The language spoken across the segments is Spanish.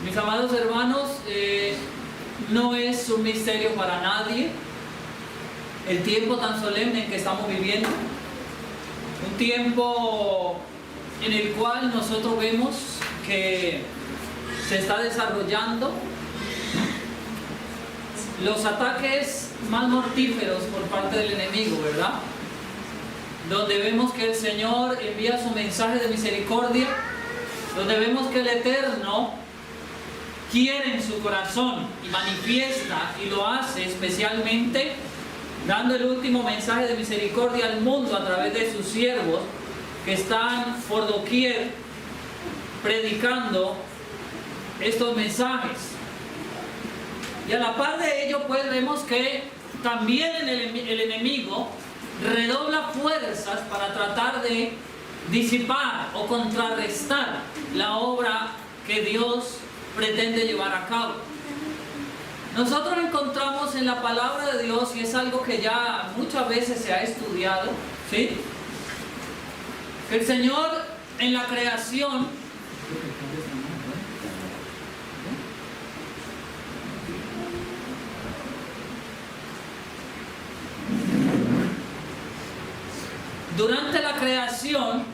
Mis amados hermanos, no es un misterio para nadie el tiempo tan solemne en que estamos viviendo, un tiempo en el cual nosotros vemos que se está desarrollando los ataques más mortíferos por parte del enemigo, ¿verdad? Donde vemos que el Señor envía su mensaje de misericordia, donde vemos que el Eterno quiere en su corazón y manifiesta y lo hace especialmente dando el último mensaje de misericordia al mundo a través de sus siervos que están por doquier predicando estos mensajes. Y a la par de ello, pues vemos que también el enemigo redobla fuerzas para tratar de disipar o contrarrestar la obra que Dios pretende llevar a cabo. Nosotros encontramos en la palabra de Dios, y es algo que ya muchas veces se ha estudiado, ¿sí?, que el Señor en la creación durante la creación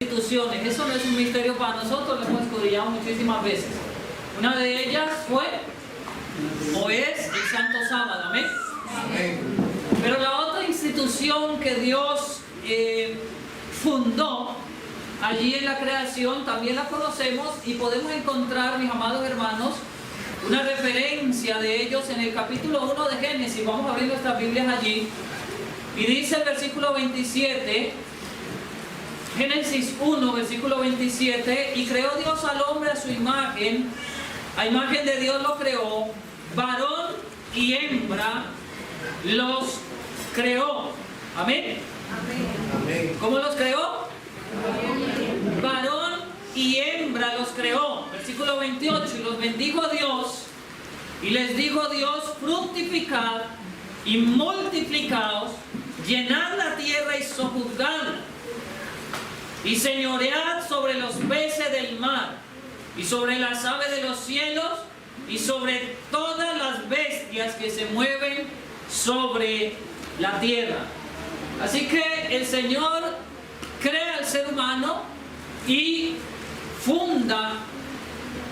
instituciones, eso no es un misterio para nosotros, lo hemos escudriñado muchísimas veces. Una de ellas fue o es el Santo Sábado, amén. Pero la otra institución que Dios fundó allí en la creación también la conocemos y podemos encontrar, mis amados hermanos, una referencia de ellos en el capítulo 1 de Génesis. Vamos a abrir nuestras Biblias allí y dice el versículo 27, Génesis 1, versículo 27: y creó Dios al hombre a su imagen, a imagen de Dios lo creó, varón y hembra los creó. Amén. Amén. ¿Cómo los creó? Amén. Varón y hembra los creó. Versículo 28: y los bendijo Dios, y les dijo Dios: fructificad y multiplicaos, llenad la tierra y sojuzgadla, y señoread sobre los peces del mar, y sobre las aves de los cielos, y sobre todas las bestias que se mueven sobre la tierra. Así que el Señor crea al ser humano y funda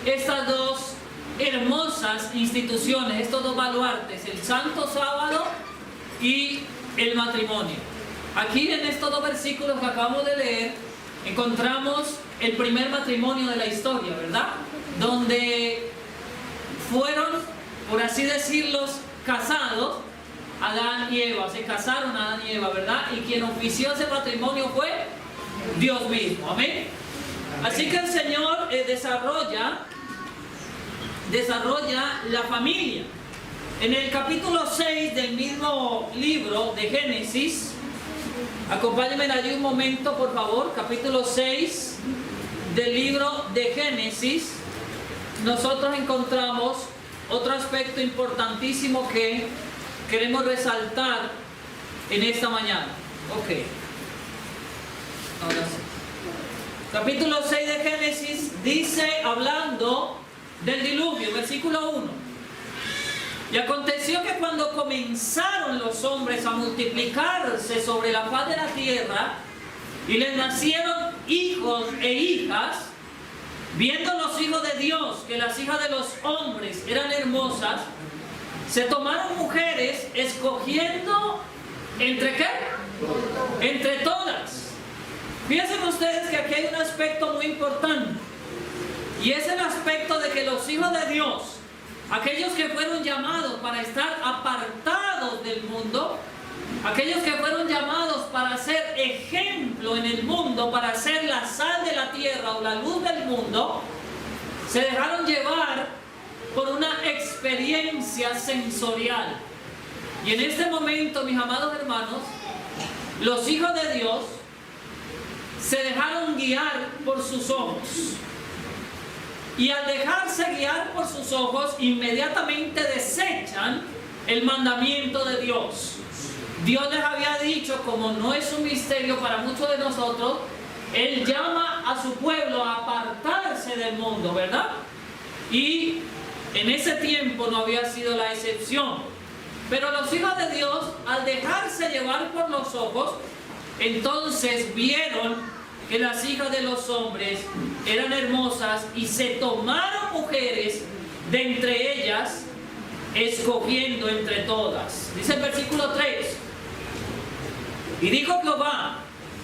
estas dos hermosas instituciones, estos dos baluartes, el Santo Sábado y el matrimonio. Aquí en estos dos versículos que acabamos de leer encontramos el primer matrimonio de la historia, ¿verdad? Donde fueron, por así decirlo, casados Adán y Eva. Se casaron Adán y Eva, ¿verdad? Y quien ofició ese matrimonio fue Dios mismo. Amén. Así que el Señor desarrolla la familia. En el capítulo 6 del mismo libro de Génesis, acompáñenme allí un momento, por favor. Capítulo 6 del libro de Génesis, nosotros encontramos otro aspecto importantísimo que queremos resaltar en esta mañana. Ok. Ahora sí. Capítulo 6 de Génesis dice, hablando del diluvio, versículo 1: y aconteció que cuando comenzaron los hombres a multiplicarse sobre la faz de la tierra, y les nacieron hijos e hijas, viendo los hijos de Dios que las hijas de los hombres eran hermosas, se tomaron mujeres, escogiendo ¿entre qué? Entre todas. Fíjense ustedes que aquí hay un aspecto muy importante, y es el aspecto de que los hijos de Dios, aquellos que fueron llamados para estar apartados del mundo, aquellos que fueron llamados para ser ejemplo en el mundo, para ser la sal de la tierra o la luz del mundo, se dejaron llevar por una experiencia sensorial. Y en este momento, mis amados hermanos, los hijos de Dios se dejaron guiar por sus ojos. Y al dejarse guiar por sus ojos, inmediatamente desechan el mandamiento de Dios. Dios les había dicho, como no es un misterio para muchos de nosotros, Él llama a su pueblo a apartarse del mundo, ¿verdad? Y en ese tiempo no había sido la excepción. Pero los hijos de Dios, al dejarse llevar por los ojos, entonces vieron que las hijas de los hombres eran hermosas y se tomaron mujeres de entre ellas, escogiendo entre todas. Dice el versículo 3: y dijo Jehová,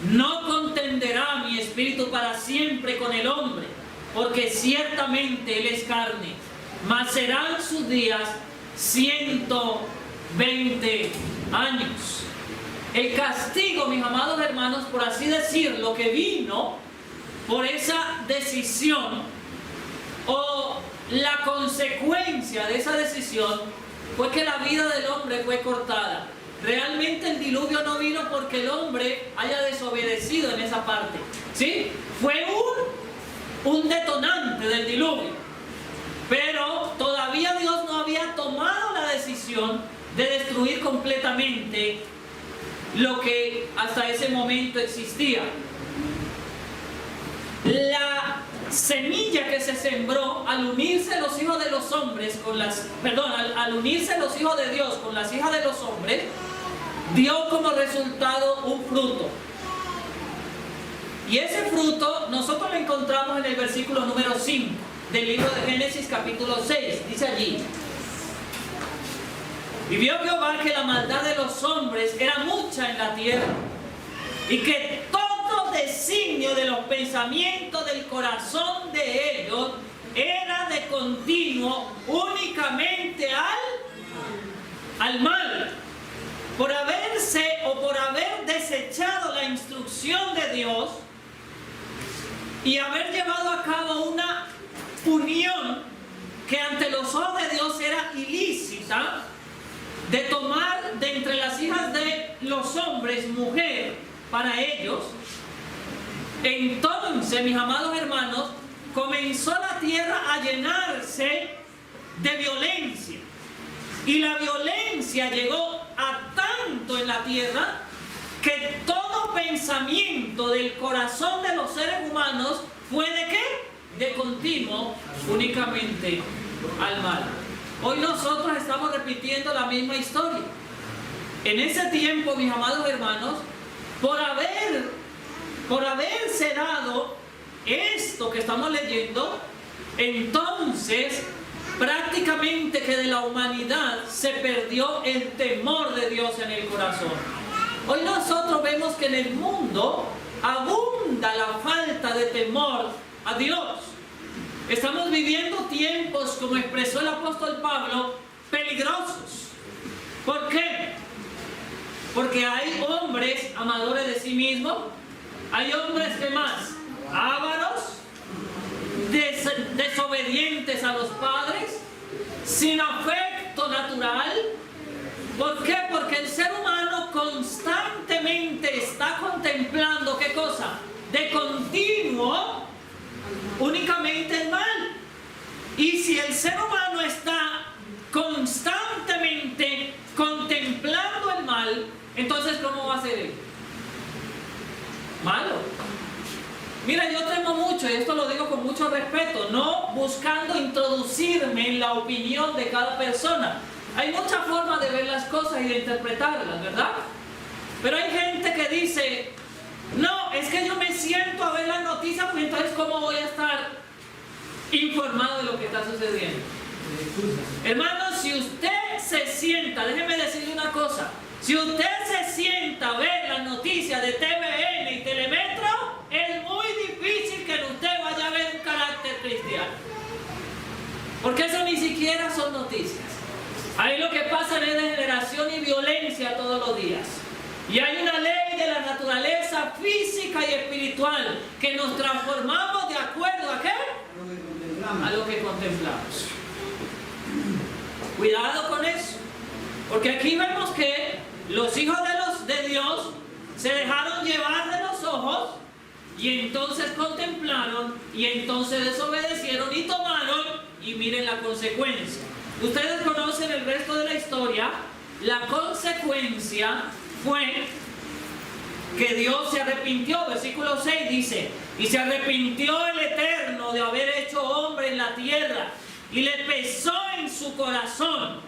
no contenderá mi espíritu para siempre con el hombre, porque ciertamente él es carne, mas serán sus días 120 años. El castigo, mis amados hermanos, por así decirlo, que vino por esa decisión, o la consecuencia de esa decisión, fue que la vida del hombre fue cortada. Realmente el diluvio no vino porque el hombre haya desobedecido en esa parte, ¿sí? Fue un detonante del diluvio, pero todavía Dios no había tomado la decisión de destruir completamente lo que hasta ese momento existía. La semilla que se sembró al unirse los hijos de los hombres con al unirse los hijos de Dios con las hijas de los hombres, dio como resultado un fruto. Y ese fruto nosotros lo encontramos en el versículo número 5 del libro de Génesis capítulo 6. Dice allí: y vio Jehová que la maldad de los hombres era mucha en la tierra, y que todo designio de los pensamientos del corazón de ellos era de continuo únicamente al mal, por haber desechado la instrucción de Dios y haber llevado a cabo una unión que ante los ojos de Dios era ilícita, de tomar de entre las hijas de los hombres mujer para ellos. Entonces, mis amados hermanos, comenzó la tierra a llenarse de violencia, y la violencia llegó a tanto en la tierra que todo pensamiento del corazón de los seres humanos fue ¿de qué? De continuo únicamente al mal. Hoy nosotros estamos repitiendo la misma historia. En ese tiempo, mis amados hermanos, por haberse dado esto que estamos leyendo, entonces prácticamente que de la humanidad se perdió el temor de Dios en el corazón. Hoy nosotros vemos que en el mundo abunda la falta de temor a Dios. Estamos viviendo tiempos, como expresó el apóstol Pablo, peligrosos. ¿Por qué? Porque hay hombres amadores de sí mismos, hay hombres que más ávaros, desobedientes a los padres, sin afecto natural. ¿Por qué? Porque el ser humano constantemente está contemplando ¿qué cosa? De continuo únicamente el mal. Y si el ser humano está constantemente contemplando el mal, entonces ¿cómo va a ser él? Malo. Mira, yo temo mucho, y esto lo digo con mucho respeto, no buscando introducirme en la opinión de cada persona. Hay muchas formas de ver las cosas y de interpretarlas, ¿verdad? Pero hay gente que dice: no, es que yo me siento a ver las noticias, pues entonces ¿cómo voy a estar informado de lo que está sucediendo? Hermano, si usted se sienta, déjeme decirle una cosa, si usted se sienta a ver las noticias de TVN y Telemetro, es muy difícil que en usted vaya a ver un carácter cristiano, porque eso ni siquiera son noticias. Ahí lo que pasa es degeneración y violencia todos los días. Y hay una ley de la naturaleza física y espiritual que nos transformamos de acuerdo a ¿qué? A lo que contemplamos. Cuidado con eso, porque aquí vemos que los hijos de Dios se dejaron llevar de los ojos y entonces contemplaron, y entonces desobedecieron y tomaron, y miren la consecuencia. Ustedes conocen el resto de la historia. La consecuencia fue que Dios se arrepintió. Versículo 6 dice: y se arrepintió el Eterno de haber hecho hombre en la tierra, y le pesó en su corazón.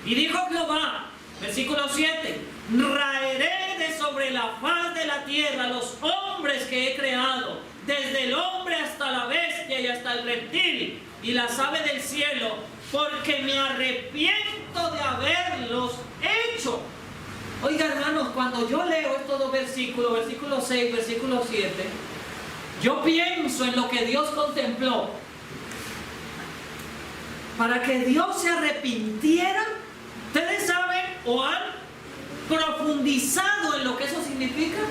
Y dijo Jehová, versículo 7: raeré de sobre la faz de la tierra los hombres que he creado, desde el hombre hasta la bestia y hasta el reptil y las aves del cielo, porque me arrepiento de haberlos hecho. Oiga, hermanos, cuando yo leo estos dos versículos, versículo 6, versículo 7, yo pienso en lo que Dios contempló. Para que Dios se arrepintiera, ustedes saben o han profundizado en lo que eso significa.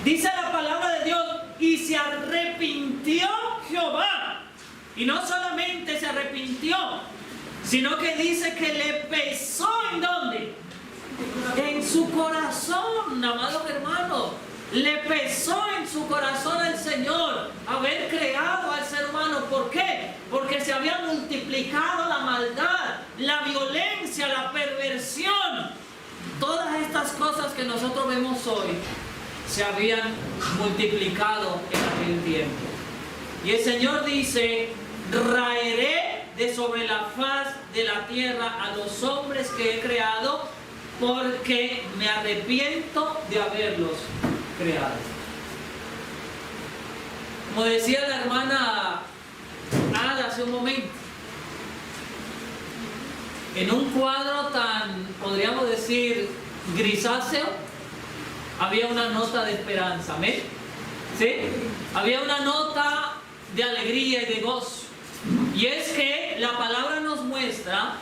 Dice la palabra de Dios: y se arrepintió Jehová. Y no solamente se arrepintió, sino que dice que le pesó. ¿En dónde? En su corazón, amados hermanos. Le pesó en su corazón al Señor haber creado al ser humano. ¿Por qué? Porque se había multiplicado la maldad, la violencia, la perversión. Todas estas cosas que nosotros vemos hoy se habían multiplicado en aquel tiempo. Y el Señor dice: raeré de sobre la faz de la tierra a los hombres que he creado, porque me arrepiento de haberlos creado. Como decía la hermana Ada hace un momento, en un cuadro tan, podríamos decir, grisáceo, había una nota de esperanza. ¿Amén? ¿Sí? Había una nota de alegría y de gozo. Y es que la palabra nos muestra,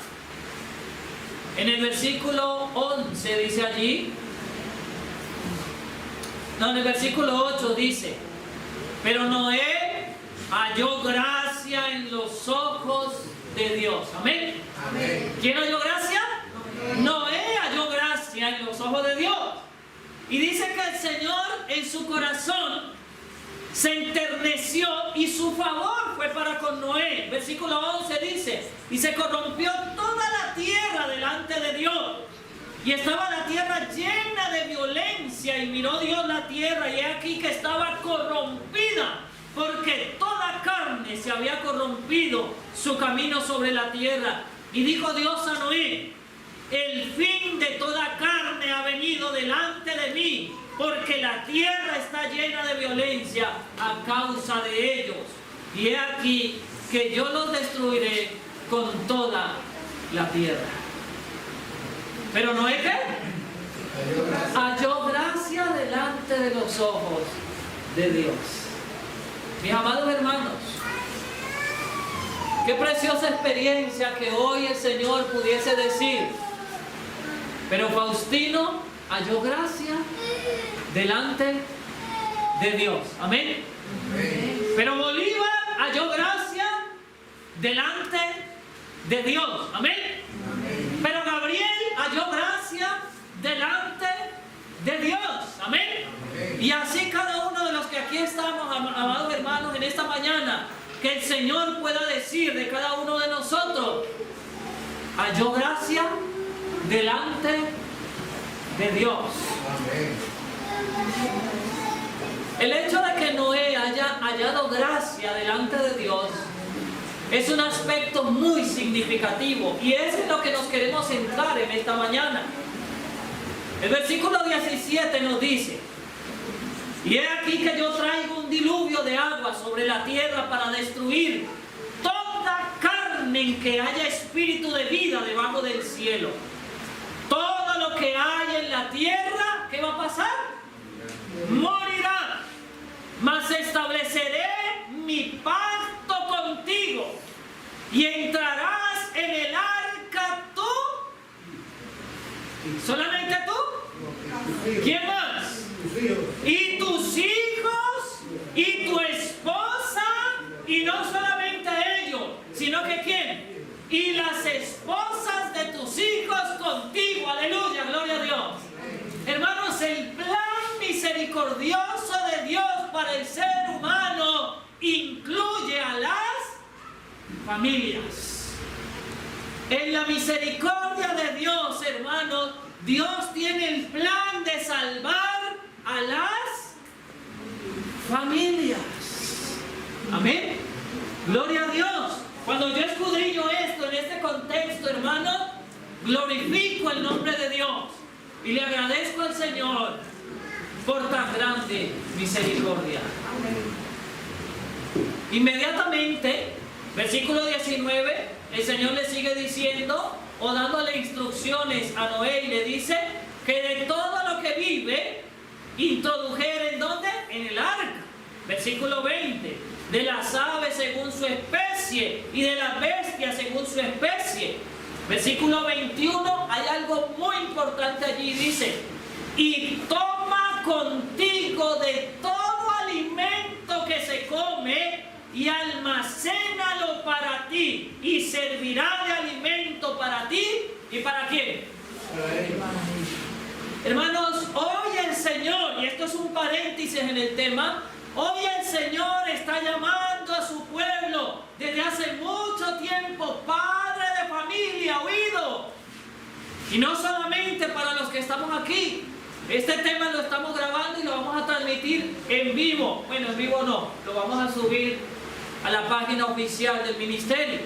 en el versículo 11 dice allí, no, en el versículo 8 dice: pero Noé halló gracia en los ojos de Dios. Amén. Amén. ¿Quién halló gracia? Noé halló gracia en los ojos de Dios. Y dice que el Señor en su corazón se enterneció y su favor fue para con Noé. Versículo 11 dice: y se corrompió toda la tierra delante de Dios, y estaba la tierra llena de violencia, y miró Dios la tierra, y he aquí que estaba corrompida, porque toda carne se había corrompido su camino sobre la tierra. Y dijo Dios a Noé: el fin de toda carne ha venido delante de mí, porque la tierra está llena de violencia a causa de ellos. Y he aquí que yo los destruiré con toda la tierra. ¿Pero Noé qué? Halló gracia delante de los ojos de Dios. Mis amados hermanos, qué preciosa experiencia que hoy el Señor pudiese decir: pero Faustino halló gracia delante de Dios. Amén. Amén. Pero Bolívar halló gracia delante de Dios. Amén. Amén. Pero Gabriel halló gracia delante de Dios. Amén. Amén. Y así cada uno de los que aquí estamos, amados hermanos, en esta mañana, que el Señor pueda decir de cada uno de nosotros: halló gracia delante de Dios. Amén. El hecho de que Noé haya hallado gracia delante de Dios es un aspecto muy significativo, y es en lo que nos queremos centrar en esta mañana. El versículo 17 nos dice: y he aquí que yo traigo un diluvio de agua sobre la tierra para destruir toda carne en que haya espíritu de vida debajo del cielo. Todo lo que hay en la tierra, ¿qué va a pasar? Morirá. Mas estableceré mi pacto contigo, y entrarás en el arca tú. ¿Solamente tú? ¿Quién más? Y tus hijos y tu esposa, y no solamente ellos, sino que ¿quién? Y las esposas de tus hijos contigo. Aleluya, gloria a Dios. Hermanos, el plan misericordioso de Dios para el ser humano incluye a las familias. En la misericordia de Dios, hermanos, Dios tiene el plan de salvar a las familias. Amén. Gloria a Dios. Cuando yo escudriño esto en este contexto, hermanos, glorifico el nombre de Dios y le agradezco al Señor por tan grande misericordia. Inmediatamente, versículo 19, el Señor le sigue diciendo o dándole instrucciones a Noé y le dice que de todo lo que vive introdujera ¿en dónde? En el arca. Versículo 20, de las aves según su especie y de las bestias según su especie. Versículo 21, hay algo muy importante allí, dice: y toma contigo de todo alimento que se come y almacénalo para ti, y servirá de alimento para ti. ¿Y para quién? Hermanos, hoy el Señor, y esto es un paréntesis en el tema, hoy el Señor está llamando a su pueblo desde hace mucho tiempo, padre de familia, oído. Y no solamente para los que estamos aquí. Este tema lo estamos grabando y lo vamos a transmitir en vivo. Bueno, en vivo no, lo vamos a subir a la página oficial del ministerio.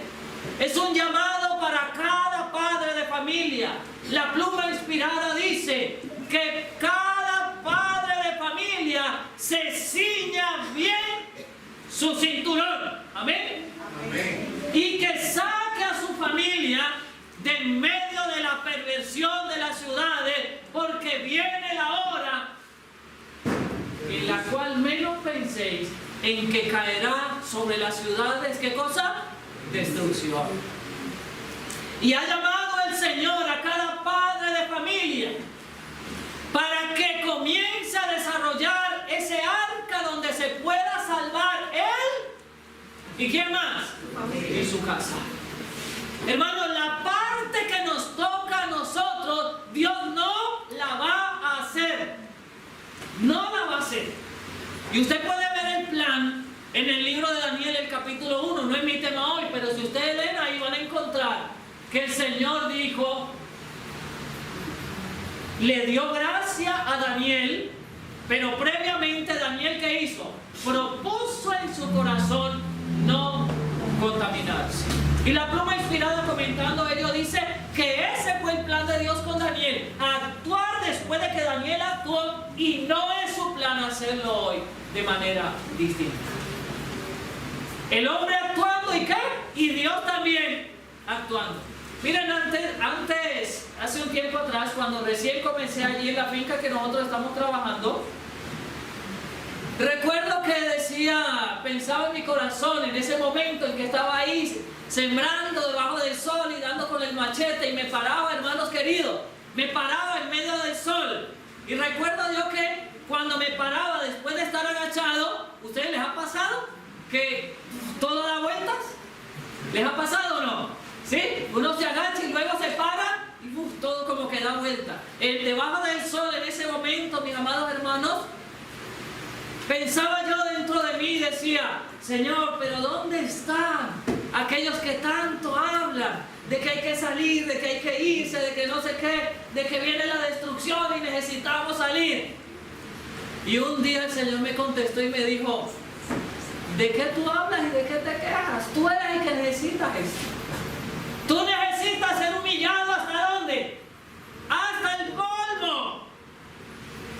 Es un llamado para cada padre de familia. La pluma inspirada dice que cada padre de familia se ciña bien su cinturón. Amén. Amén. Y que saque a su familia de en medio de la perversión de las ciudades, porque viene la hora en la cual menos penséis en que caerá sobre las ciudades, ¿qué cosa? Destrucción. Y ha llamado el Señor a cada padre de familia para que comience a desarrollar ese arca donde se pueda salvar él y ¿quién más? Y su casa. Hermanos, la parte que nos toca a nosotros, Dios no la va a hacer. No la va a hacer. Y usted puede ver el plan en el libro de Daniel, el capítulo 1. No es mi tema hoy, pero si ustedes leen ahí van a encontrar que el Señor dijo, le dio gracia a Daniel, pero previamente Daniel, ¿qué hizo? Propuso en su corazón no contaminarse. Y la pluma inspirada comentando ello dice que ese fue el plan de Dios con Daniel, actuar después de que Daniel actuó, y no es su plan hacerlo hoy de manera distinta. El hombre actuando y ¿qué? Y Dios también actuando. Miren, antes, hace un tiempo atrás, cuando recién comencé allí en la finca que nosotros estamos trabajando, recuerdo que decía, pensaba en mi corazón en ese momento en que estaba ahí sembrando debajo del sol y dando con el machete, y me paraba, hermanos queridos, me paraba en medio del sol. Y recuerdo yo que cuando me paraba después de estar agachado, ¿ustedes les ha pasado que todo da vueltas? ¿Les ha pasado o no? ¿Sí? Uno se agacha y luego se para y todo como que da vuelta. Debajo del sol en ese momento, mis amados hermanos, pensaba yo dentro de mí y decía, Señor, pero ¿dónde están aquellos que tanto hablan de que hay que salir, de que hay que irse, de que no sé qué, de que viene la destrucción y necesitamos salir? Y un día el Señor me contestó y me dijo, ¿de qué tú hablas y de qué te quejas? Tú eres el que necesitas esto. Tú necesitas ser humillado, ¿hasta dónde? Hasta el polvo.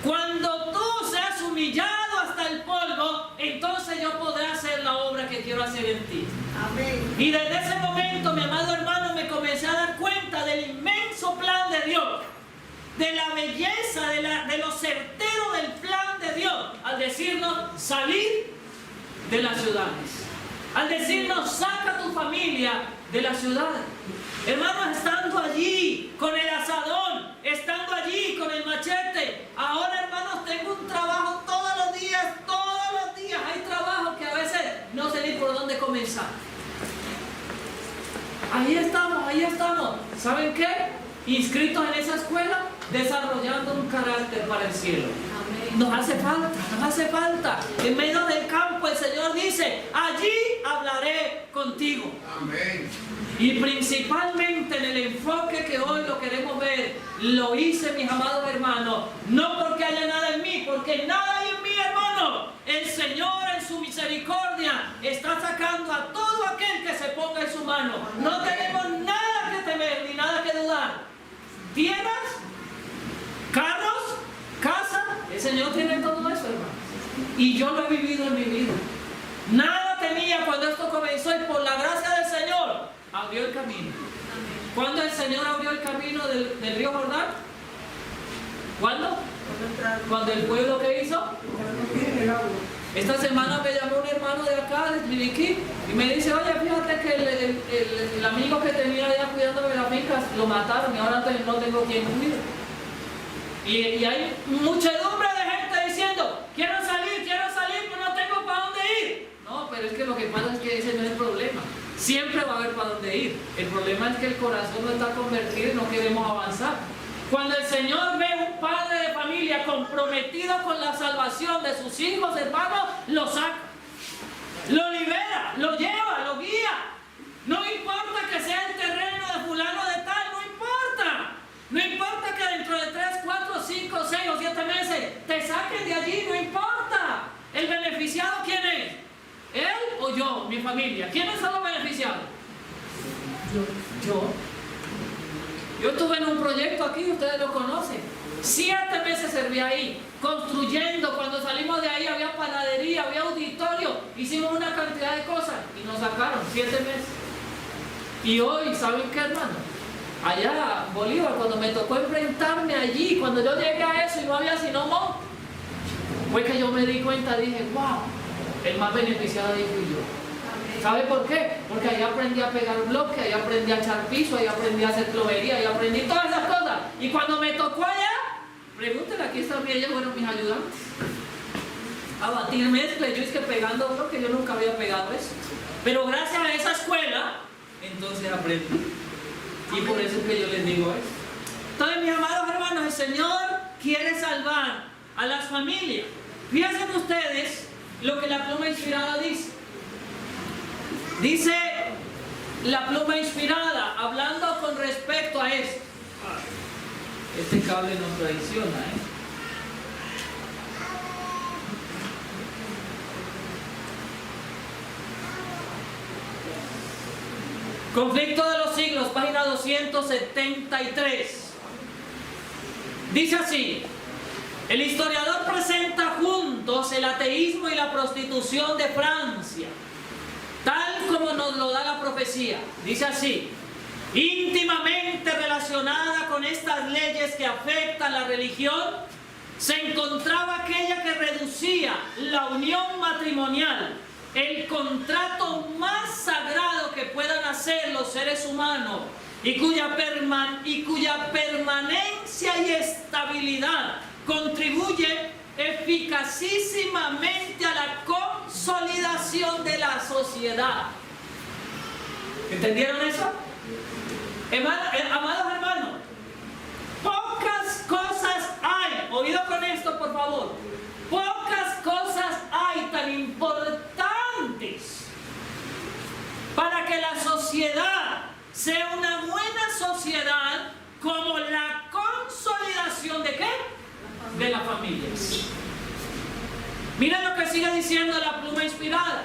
Cuando tú seas humillado hasta el polvo, entonces yo podré hacer la obra que quiero hacer en ti. Amén. Y desde ese momento, mi amado hermano, me comencé a dar cuenta del inmenso plan de Dios, de la belleza, de lo certero del plan de Dios, al decirnos salir de las ciudades, al decirnos saca tu familia de la ciudad. Hermanos, estando allí con el asadón, estando allí con el machete, ahora, hermanos, tengo un trabajo todos los días, hay trabajo que a veces no sé ni por dónde comenzar. Ahí estamos, ¿saben qué? Inscritos en esa escuela, desarrollando un carácter para el cielo. Amén. nos hace falta. En medio del campo el Señor dice, allí hablaré contigo. Amén. Y principalmente en el enfoque que hoy lo queremos ver, lo hice, mis amados hermanos, no porque haya nada en mí, porque nada hay en mí, hermano. El Señor en su misericordia está sacando a todo aquel que se ponga en su mano. No tenemos nada que temer ni nada que dudar. Tierras, carros, casa, el Señor tiene todo eso, hermano. Y yo lo he vivido en mi vida. Nada tenía cuando esto comenzó y por la gracia del Señor abrió el camino. ¿Cuándo el Señor abrió el camino del río Jordán? ¿Cuándo? Cuando el pueblo, ¿qué hizo? Esta semana me llamó un hermano de acá, de Chiriquí, y me dice, oye, fíjate que el amigo que tenía allá cuidándome de las fincas lo mataron y ahora no tengo quien cuidar. Y hay muchedumbre de gente diciendo, quiero salir, pero no tengo para dónde ir. No, pero es que lo que pasa es que ese no es el problema. Siempre va a haber para dónde ir. El problema es que el corazón no está convertido y no queremos avanzar. Cuando el Señor ve un padre de familia comprometido con la salvación de sus hijos, hermanos, lo saca, lo libera, lo lleva, lo guía. No importa que sea el terreno de fulano de tal, no importa. No importa que dentro de 3, 4, 5, 6 o 7 meses te saquen de allí, no importa. ¿El beneficiado quién es? ¿Él o yo, mi familia? ¿Quiénes son los beneficiados? Yo estuve en un proyecto aquí, ustedes lo conocen. 7 meses serví ahí, construyendo. Cuando salimos de ahí había panadería, había auditorio. Hicimos una cantidad de cosas y nos sacaron 7 meses. Y hoy, ¿saben qué, hermano? Allá, Bolívar, cuando me tocó enfrentarme allí, cuando yo llegué a eso y no había sino monte, fue que yo me di cuenta, dije, wow, el más beneficiado ahí fui yo. ¿Sabe por qué? Porque ahí aprendí a pegar bloques, ahí aprendí a echar piso, ahí aprendí a hacer plomería, ahí aprendí todas esas cosas. Y cuando me tocó allá, pregúntenle, aquí están ellos, fueron mis ayudantes. A batir mezcla, yo es que pegando bloques, yo nunca había pegado eso. Pero gracias a esa escuela, entonces aprendí. Y por eso es que yo les digo eso. Entonces, mis amados hermanos, el Señor quiere salvar a las familias. Fíjense ustedes lo que la pluma inspirada dice. Dice la pluma inspirada, hablando con respecto a esto. Este cable nos traiciona, Conflicto de los siglos, página 273. Dice así: el historiador presenta juntos el ateísmo y la prostitución de Francia, tal como nos lo da la profecía. Dice así: íntimamente relacionada con estas leyes que afectan la religión, se encontraba aquella que reducía la unión matrimonial, el contrato más sagrado que puedan hacer los seres humanos y cuya permanencia y estabilidad contribuye eficacísimamente a la consolidación de la sociedad. ¿Entendieron eso? Amados hermanos, pocas cosas hay, oído con esto por favor, pocas cosas hay tan importantes para que la sociedad sea una buena sociedad como la consolidación ¿de qué? De las familias. Miren lo que sigue diciendo la pluma inspirada.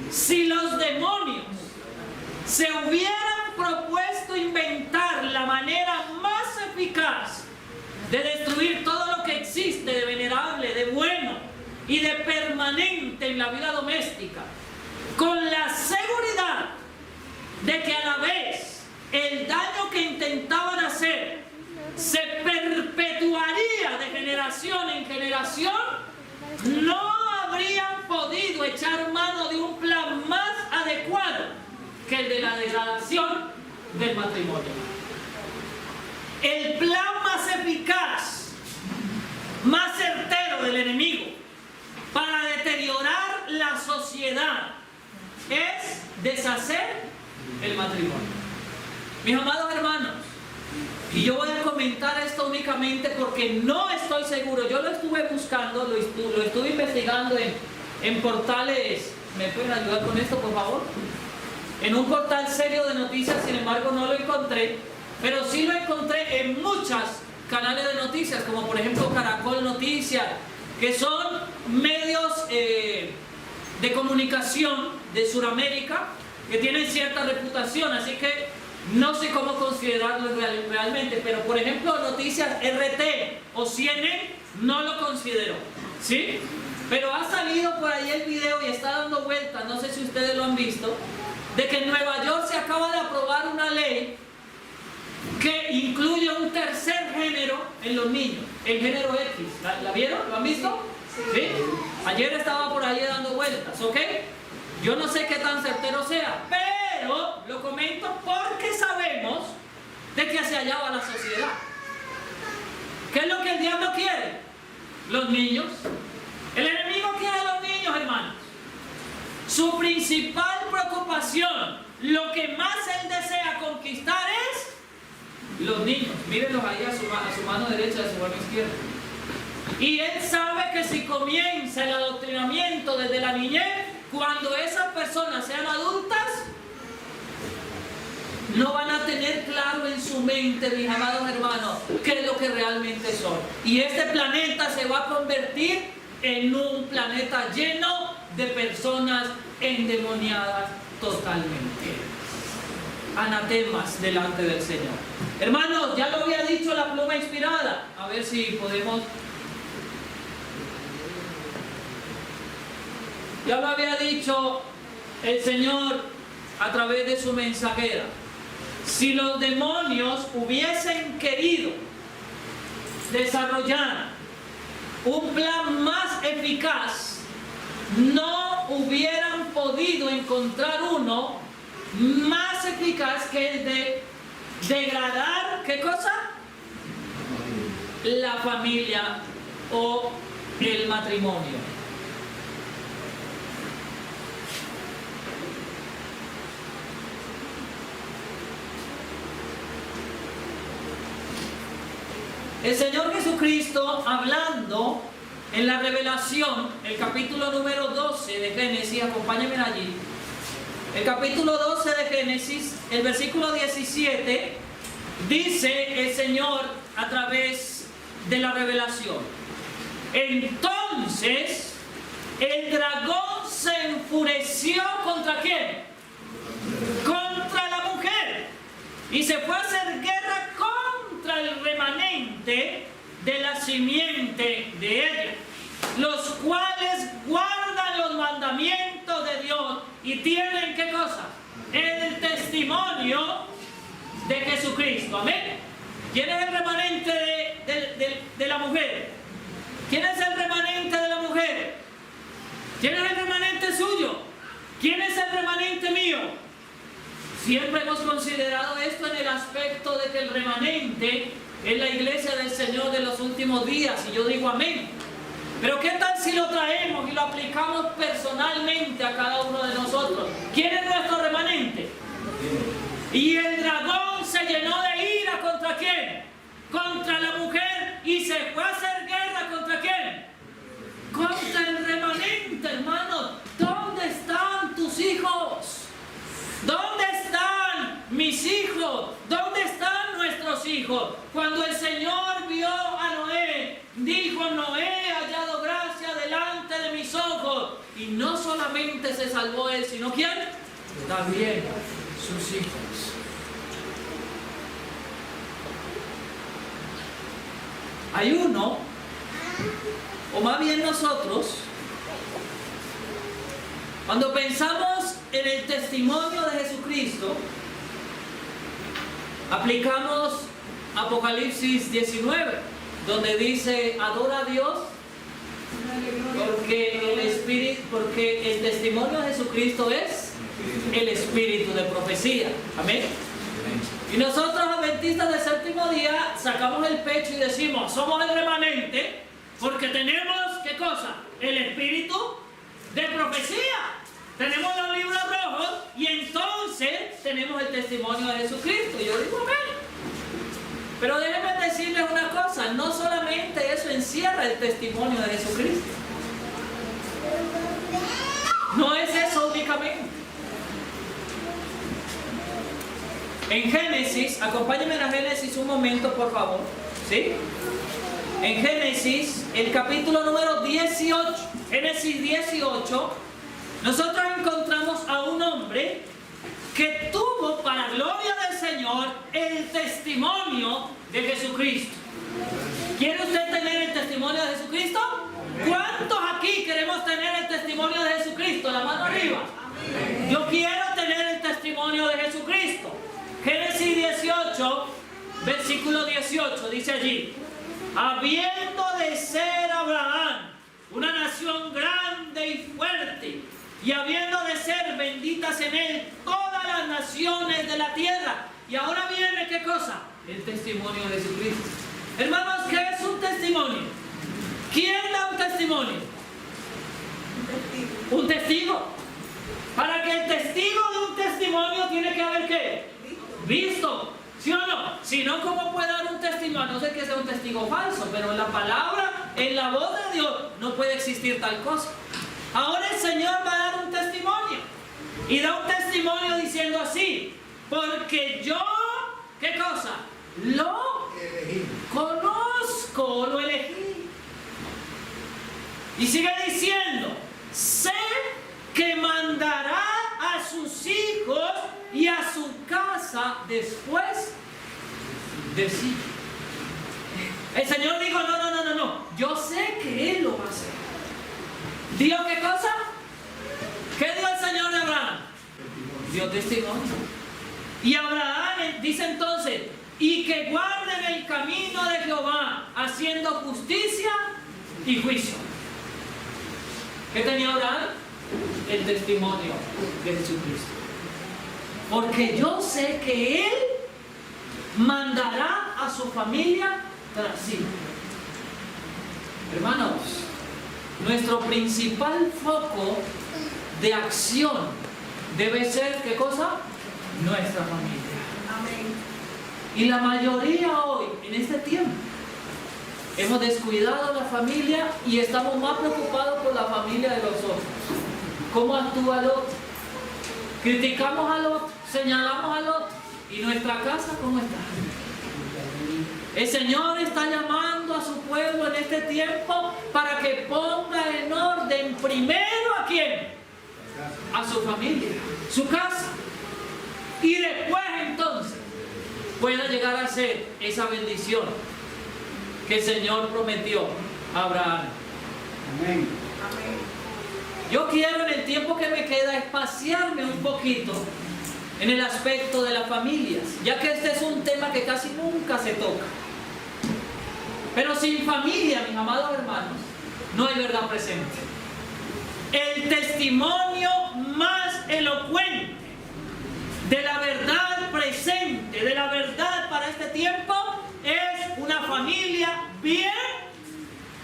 Si los demonios se hubieran propuesto inventar la manera más eficaz de destruir todo lo que existe de venerable, de bueno y de permanente en la vida doméstica, con la seguridad de que a la vez el daño que intentaban hacer se perpetuaría de generación en generación, no habrían podido echar mano de un plan más adecuado que el de la degradación del matrimonio. El plan más eficaz, más certero del enemigo para deteriorar la sociedad es deshacer el matrimonio. Mis amados hermanos, Y yo voy a comentar esto únicamente porque no estoy seguro. Yo lo estuve buscando, lo estuve investigando en portales. ¿Me pueden ayudar con esto, por favor? En un portal serio de noticias, sin embargo, no lo encontré. Pero sí lo encontré en muchas canales de noticias, como por ejemplo Caracol Noticias, que son medios de comunicación de Sudamérica que tienen cierta reputación, así que no sé cómo considerarlo realmente, pero por ejemplo Noticias RT o CNN no lo considero, ¿sí? Pero ha salido por ahí el video y está dando vueltas, no sé si ustedes lo han visto, de que en Nueva York se acaba de aprobar una ley que incluye un tercer género en los niños, el género X. ¿La vieron? ¿Lo han visto? ¿Sí? Ayer estaba por ahí dando vueltas, ¿ok? Yo no sé qué tan certero sea, pero lo comento porque sabemos de que hacia allá va la sociedad. ¿Qué es lo que el diablo quiere? Los niños. El enemigo quiere a los niños, hermanos. Su principal preocupación, lo que más él desea conquistar es los niños. Mírenlos ahí a su mano derecha, a su mano izquierda. Y él sabe que si comienza el adoctrinamiento desde la niñez, cuando esas personas sean adultas, no van a tener claro en su mente, mis amados hermanos, qué es lo que realmente son. Y este planeta se va a convertir en un planeta lleno de personas endemoniadas totalmente. Anatemas delante del Señor. Hermanos, ya lo había dicho la pluma inspirada. A ver si podemos... Ya lo había dicho el Señor a través de su mensajera. Si los demonios hubiesen querido desarrollar un plan más eficaz, no hubieran podido encontrar uno más eficaz que el de degradar, ¿qué cosa? La familia o el matrimonio. El Señor Jesucristo, hablando en la Revelación, el capítulo número 12 de Génesis, acompáñenme allí. El capítulo 12 de Génesis, el versículo 17, dice el Señor a través de la Revelación: entonces el dragón se enfureció ¿contra quién? Contra la mujer, y se fue a hacer guerra contra el remanente de la simiente de ella, los cuales guardan los mandamientos de Dios y tienen, ¿qué cosa? El testimonio de Jesucristo. Amén. ¿Quién es el remanente de la mujer? ¿Quién es el remanente de la mujer? ¿Quién es el remanente suyo? ¿Quién es el remanente mío? Siempre hemos considerado esto en el aspecto de que el remanente es la iglesia del Señor de los últimos días, y yo digo amén. Pero ¿qué tal si lo traemos y lo aplicamos personalmente a cada uno de nosotros? ¿Quién es nuestro remanente? Y el dragón se llenó de ira ¿contra quién? Contra la mujer, y se fue a hacer guerra ¿contra quién? Contra el remanente, hermanos. ¿Dónde están tus hijos? ¿Dónde están mis hijos? ¿Dónde están nuestros hijos? Cuando el Señor vio a Noé, dijo: Noé, he hallado gracia delante de mis ojos. Y no solamente se salvó él, sino ¿quién? También sus hijos. Hay uno, o más bien nosotros, cuando pensamos en el testimonio de Jesucristo, aplicamos Apocalipsis 19, donde dice: adora a Dios, porque el testimonio de Jesucristo es el espíritu de profecía. Amén. Y nosotros, adventistas del séptimo día, sacamos el pecho y decimos: somos el remanente, porque tenemos, ¿qué cosa? El espíritu de profecía. Tenemos los libros rojos, y entonces tenemos el testimonio de Jesucristo. Y yo digo amén. Pero déjenme decirles una cosa, no solamente eso encierra el testimonio de Jesucristo. No es eso únicamente. En Génesis, acompáñenme a Génesis un momento, por favor. ¿Sí? En Génesis, el capítulo número 18, Génesis 18, nosotros encontramos a un hombre que tuvo para gloria del Señor el testimonio de Jesucristo. ¿Quiere usted tener el testimonio de Jesucristo? ¿Cuántos aquí queremos tener el testimonio de Jesucristo? La mano arriba. Yo quiero tener el testimonio de Jesucristo. Génesis 18, versículo 18, dice allí: habiendo de ser Abraham una nación grande y fuerte, y habiendo de ser benditas en él todas las naciones de la tierra. Y ahora viene, ¿qué cosa? El testimonio de Jesucristo. Hermanos, ¿qué es un testimonio? ¿Quién da un testimonio? Un testigo. Para que el testigo de un testimonio tiene que haber ¿qué? Visto. ¿Sí o no? Si no, ¿cómo puede dar un testimonio? A no ser que sea un testigo falso, pero en la palabra, en la voz de Dios, no puede existir tal cosa. Ahora el Señor va a dar un testimonio. Y da un testimonio diciendo así: porque yo, ¿qué cosa? Lo conozco, lo elegí. Y sigue diciendo: sé que mandará a sus hijos y a su casa después de sí. El Señor dijo: no. Yo sé que Él lo va a hacer. ¿Dio qué cosa? ¿Qué dio el Señor de Abraham? Dio testimonio. Y Abraham dice entonces: y que guarden el camino de Jehová, haciendo justicia y juicio. ¿Qué tenía Abraham? El testimonio de Jesucristo. Porque yo sé que Él mandará a su familia tras sí. Hermanos, nuestro principal foco de acción debe ser, ¿qué cosa? Nuestra familia. Amén. Y la mayoría hoy, en este tiempo, hemos descuidado a la familia y estamos más preocupados por la familia de los otros. ¿Cómo actúa el otro? Criticamos al otro, señalamos al otro. ¿Y nuestra casa cómo está? El Señor está llamando a su pueblo en este tiempo para que ponga en orden primero ¿a quién? A su familia, su casa. Y después entonces pueda llegar a ser esa bendición que el Señor prometió a Abraham. Amén. Yo quiero en el tiempo que me queda espaciarme un poquito en el aspecto de las familias, ya que este es un tema que casi nunca se toca. Pero sin familia, mis amados hermanos, no hay verdad presente. El testimonio más elocuente de la verdad presente, de la verdad para este tiempo, es una familia bien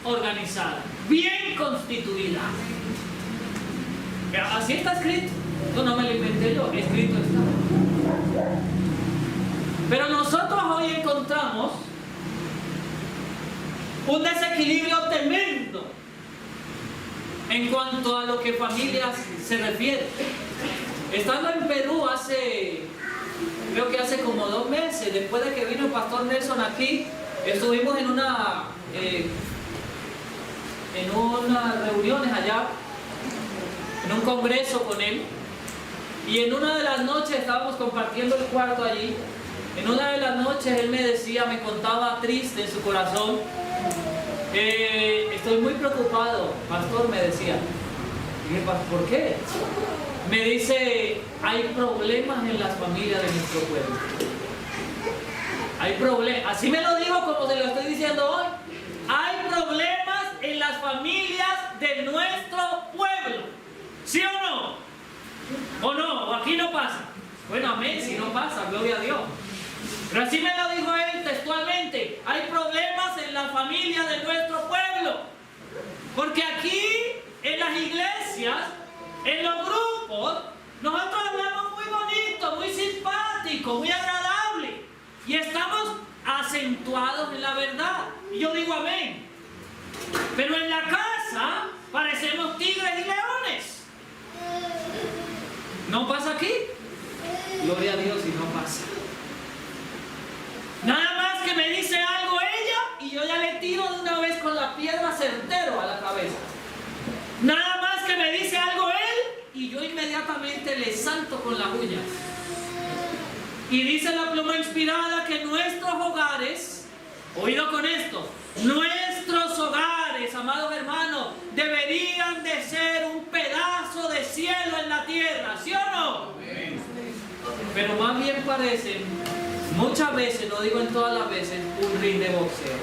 organizada, bien constituida. Así está escrito. No me lo inventé yo, escrito está. Pero nosotros hoy encontramos un desequilibrio tremendo en cuanto a lo que familias se refiere. Estando en Perú creo que hace como 2 meses, después de que vino el pastor Nelson aquí, estuvimos en unas reuniones allá, en un congreso con él, y en una de las noches estábamos compartiendo el cuarto allí. En una de las noches él me decía, me contaba triste en su corazón: estoy muy preocupado, pastor, me decía. Y dije: ¿por qué? Me dice: hay problemas en las familias de nuestro pueblo. Hay problemas, así me lo digo como se lo estoy diciendo hoy. Hay problemas en las familias de nuestro pueblo. ¿Sí o no? ¿O no? ¿O aquí no pasa? Bueno, amén, si no pasa, gloria a Dios. Pero así me lo dijo él textualmente: hay problemas en la familia de nuestro pueblo. Porque aquí, en las iglesias, en los grupos, nosotros hablamos muy bonito, muy simpático, muy agradable. Y estamos acentuados en la verdad. Y yo digo amén. Pero en la casa parecemos tigres y leones. ¿No pasa aquí? Gloria a Dios y no pasa. Nada más que me dice algo ella y yo ya le tiro de una vez con la piedra certero a la cabeza. Nada más que me dice algo él y yo inmediatamente le salto con las uñas. Y dice la pluma inspirada que nuestros hogares, oído con esto, nuestros hogares, amados hermanos, deberían de ser un pedazo de cielo en la tierra, ¿sí o no? Amén. Pero más bien parecen, muchas veces, no digo en todas las veces, un ring de boxeo.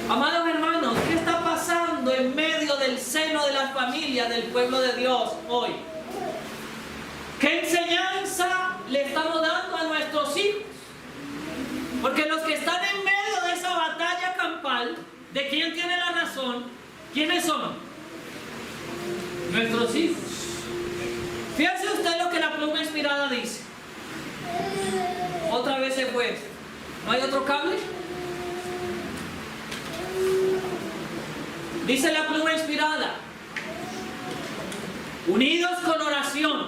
Amados hermanos, ¿qué está pasando en medio del seno de las familias del pueblo de Dios hoy? ¿Qué enseñanza le estamos dando a nuestros hijos? Porque los que están en medio de esa batalla campal, ¿de quién tiene la razón? ¿Quiénes son? Nuestros hijos. Fíjense usted lo que la pluma inspirada dice. Otra vez se fue. ¿No hay otro cable? Dice la pluma inspirada: unidos con oración,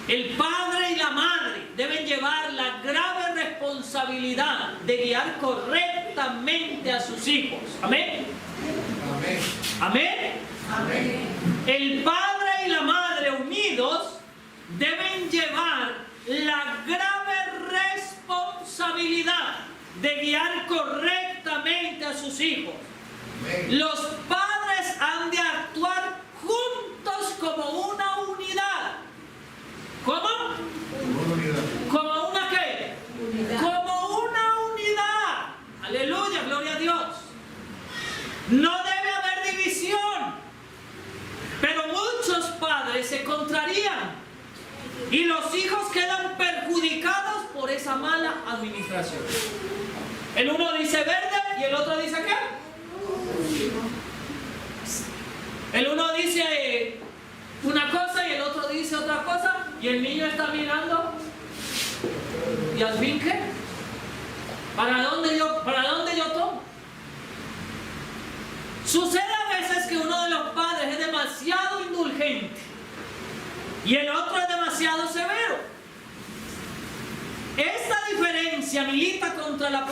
el padre y la madre deben llevar la grave responsabilidad de guiar correctamente a sus hijos. ¿Amén? Amén. ¿Amén? Amén. El padre y la madre unidos deben llevar la grave responsabilidad de guiar correctamente a sus hijos. Amén. Los padres han de actuar juntos como una unidad. ¿Cómo? Como una unidad. ¿Como una qué? Unidad. Como una unidad. Aleluya, gloria a Dios. No debe haber división. Pero muchos padres se contrarían y los hijos quedan perjudicados por esa mala administración. El uno dice verde y el otro dice ¿qué? El uno dice una cosa y el otro dice otra cosa y el niño está mirando y al fin ¿qué? ¿Para dónde yo tomo? Sucede a veces que uno de los padres es demasiado indulgente y el otro es demasiado severo. Esta diferencia milita contra la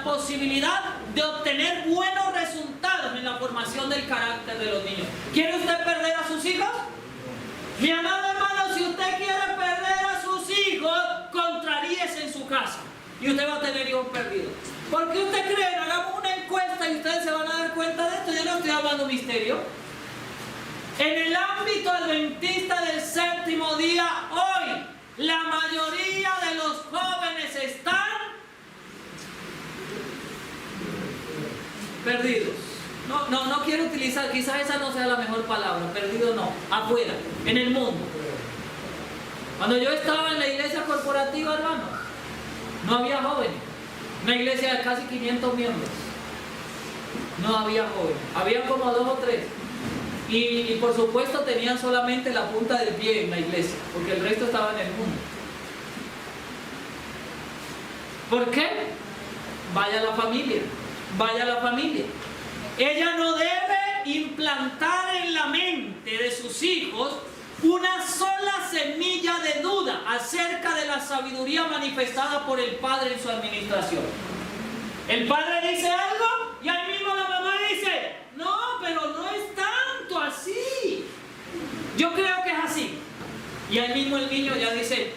posibilidad de obtener buenos resultados en la formación del carácter de los niños. ¿Quiere usted perder a sus hijos? Mi amado hermano, si usted quiere perder a sus hijos, contraríese en su casa y usted va a tener hijos perdidos. ¿Por qué usted cree? Hagamos una encuesta y ustedes se van a dar cuenta de esto. Yo no estoy hablando misterio. En el ámbito adventista del séptimo día, hoy, la mayoría de los jóvenes están perdidos. No quiero utilizar, quizás esa no sea la mejor palabra, perdido no, afuera, en el mundo. Cuando yo estaba en la iglesia corporativa, hermano, no había jóvenes. Una iglesia de casi 500 miembros. No había jóvenes. Había como 2 o 3. Y por supuesto tenían solamente la punta del pie en la iglesia, porque el resto estaba en el mundo. ¿Por qué? Vaya la familia. Vaya la familia. Ella no debe implantar en la mente de sus hijos una sola semilla de duda acerca de la sabiduría manifestada por el padre en su administración. El padre dice algo y ahí mismo la mamá dice, no, pero no es tanto así. Yo creo que es así. Y ahí mismo el niño ya dice,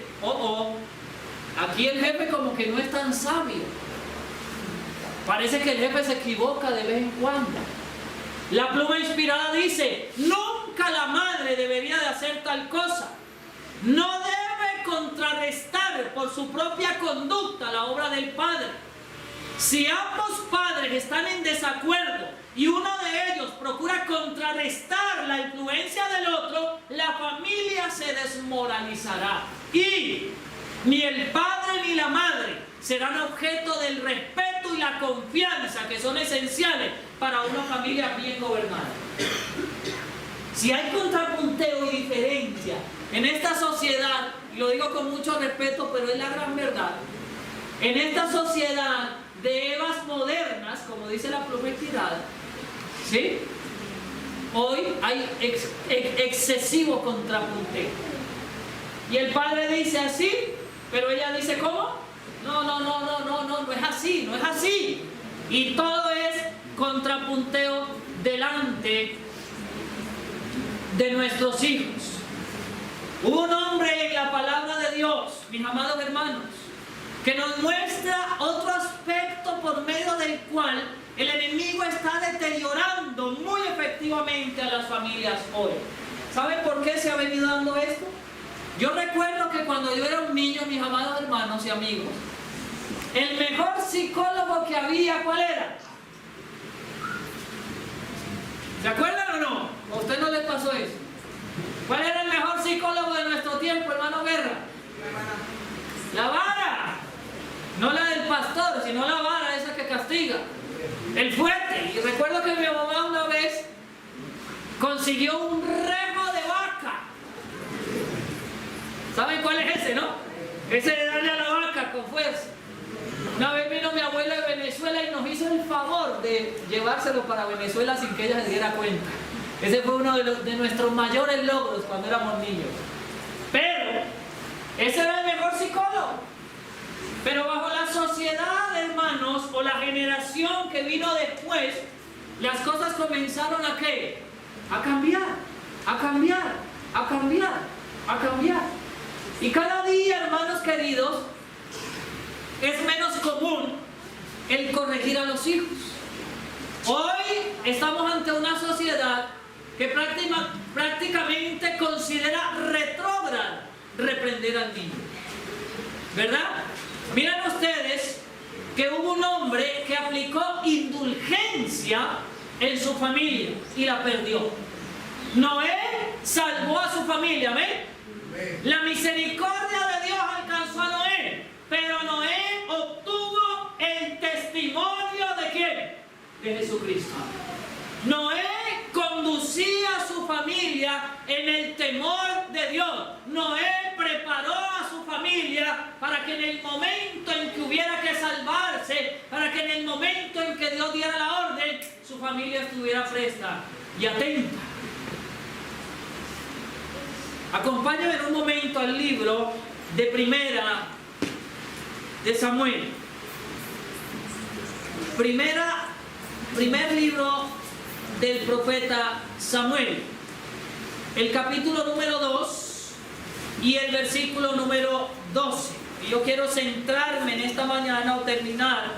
aquí el jefe como que no es tan sabio. Parece que el jefe se equivoca de vez en cuando. La pluma inspirada dice, nunca la madre debería de hacer tal cosa. No debe contrarrestar por su propia conducta la obra del padre. Si ambos padres están en desacuerdo y uno de ellos procura contrarrestar la influencia del otro, la familia se desmoralizará. Y ni el padre ni la madre serán objeto del respeto y la confianza que son esenciales para una familia bien gobernada. Si hay contrapunteo y diferencia en esta sociedad, y lo digo con mucho respeto, pero es la gran verdad, En esta sociedad de Evas modernas, como dice la profetidad, ¿sí? Hoy hay excesivo contrapunteo. Y el padre dice así, pero ella dice ¿cómo? No es así, no es así. Y todo es contrapunteo delante de nuestros hijos. Un hombre en la palabra de Dios, mis amados hermanos, que nos muestra otro aspecto por medio del cual el enemigo está deteriorando muy efectivamente a las familias hoy. ¿Saben por qué se ha venido dando esto? Yo recuerdo que cuando yo era un niño, mis amados hermanos y amigos, el mejor psicólogo que había, ¿cuál era? ¿Se acuerdan o no? ¿A usted no les pasó eso? ¿Cuál era el mejor psicólogo de nuestro tiempo, hermano Guerra? La vara. No la del pastor, sino la vara esa que castiga. El fuerte. Y recuerdo que mi mamá una vez consiguió un remo de vaca. ¿Saben cuál es ese, no? Ese de darle a la vaca con fuerza. Una vez vino mi abuela de Venezuela y nos hizo el favor de llevárselo para Venezuela sin que ella se diera cuenta. Ese fue uno de nuestros mayores logros cuando éramos niños. Pero ese era el mejor psicólogo. Pero bajo la sociedad, hermanos, o la generación que vino después, las cosas comenzaron a ¿qué? A cambiar, a cambiar, a cambiar, a cambiar. Y cada día, hermanos queridos, es menos común el corregir a los hijos. Hoy estamos ante una sociedad que prácticamente considera retrógrado reprender al niño. ¿Verdad? Miren ustedes que hubo un hombre que aplicó indulgencia en su familia y la perdió. Noé salvó a su familia, ¿ven? La misericordia de Dios alcanzó a Noé, pero Noé obtuvo el testimonio ¿de quién? De Jesucristo. Noé conducía a su familia en el temor de Dios. Noé preparó a su familia para que en el momento en que hubiera que salvarse, para que en el momento en que Dios diera la orden, su familia estuviera presta y atenta. Acompáñame en un momento al libro de Primera de Samuel. Primer libro del profeta Samuel, el capítulo número 2 y el versículo número 12. Y yo quiero centrarme en esta mañana o terminar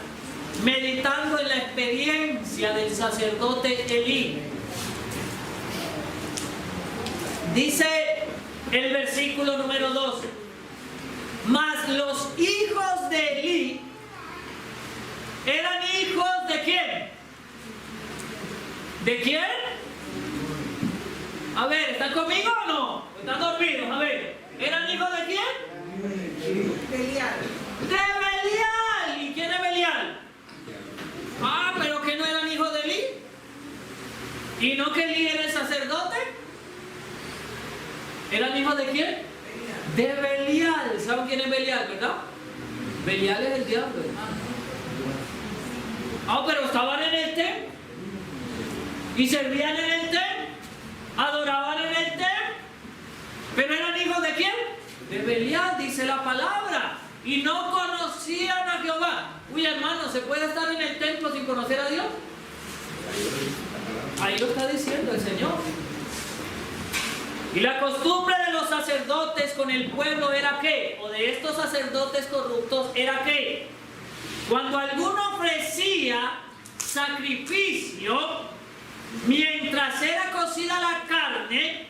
meditando en la experiencia del sacerdote Elí. Dice el versículo número 12: mas los hijos de Elí eran hijos de ¿quién? ¿De quién? A ver, ¿están conmigo o no? ¿Están dormidos? A ver, ¿eran hijos de quién? Belial. De Belial. ¿Y quién es Belial? Ah, pero que no eran hijos de Elí. ¿Y no que Elí era el sacerdote? ¿Eran hijos de quién? De Belial. ¿Saben quién es Belial, verdad? Belial es el diablo, hermano. Ah, pero estaban en el templo y servían en el templo, adoraban en el templo, pero eran hijos de quién? De Belial, dice la palabra, y no conocían a Jehová. Uy, hermano, ¿se puede estar en el templo sin conocer a Dios? Ahí lo está diciendo el Señor. Y la costumbre de los sacerdotes con el pueblo era ¿qué? O de estos sacerdotes corruptos era ¿qué? Cuando alguno ofrecía sacrificio, mientras era cocida la carne,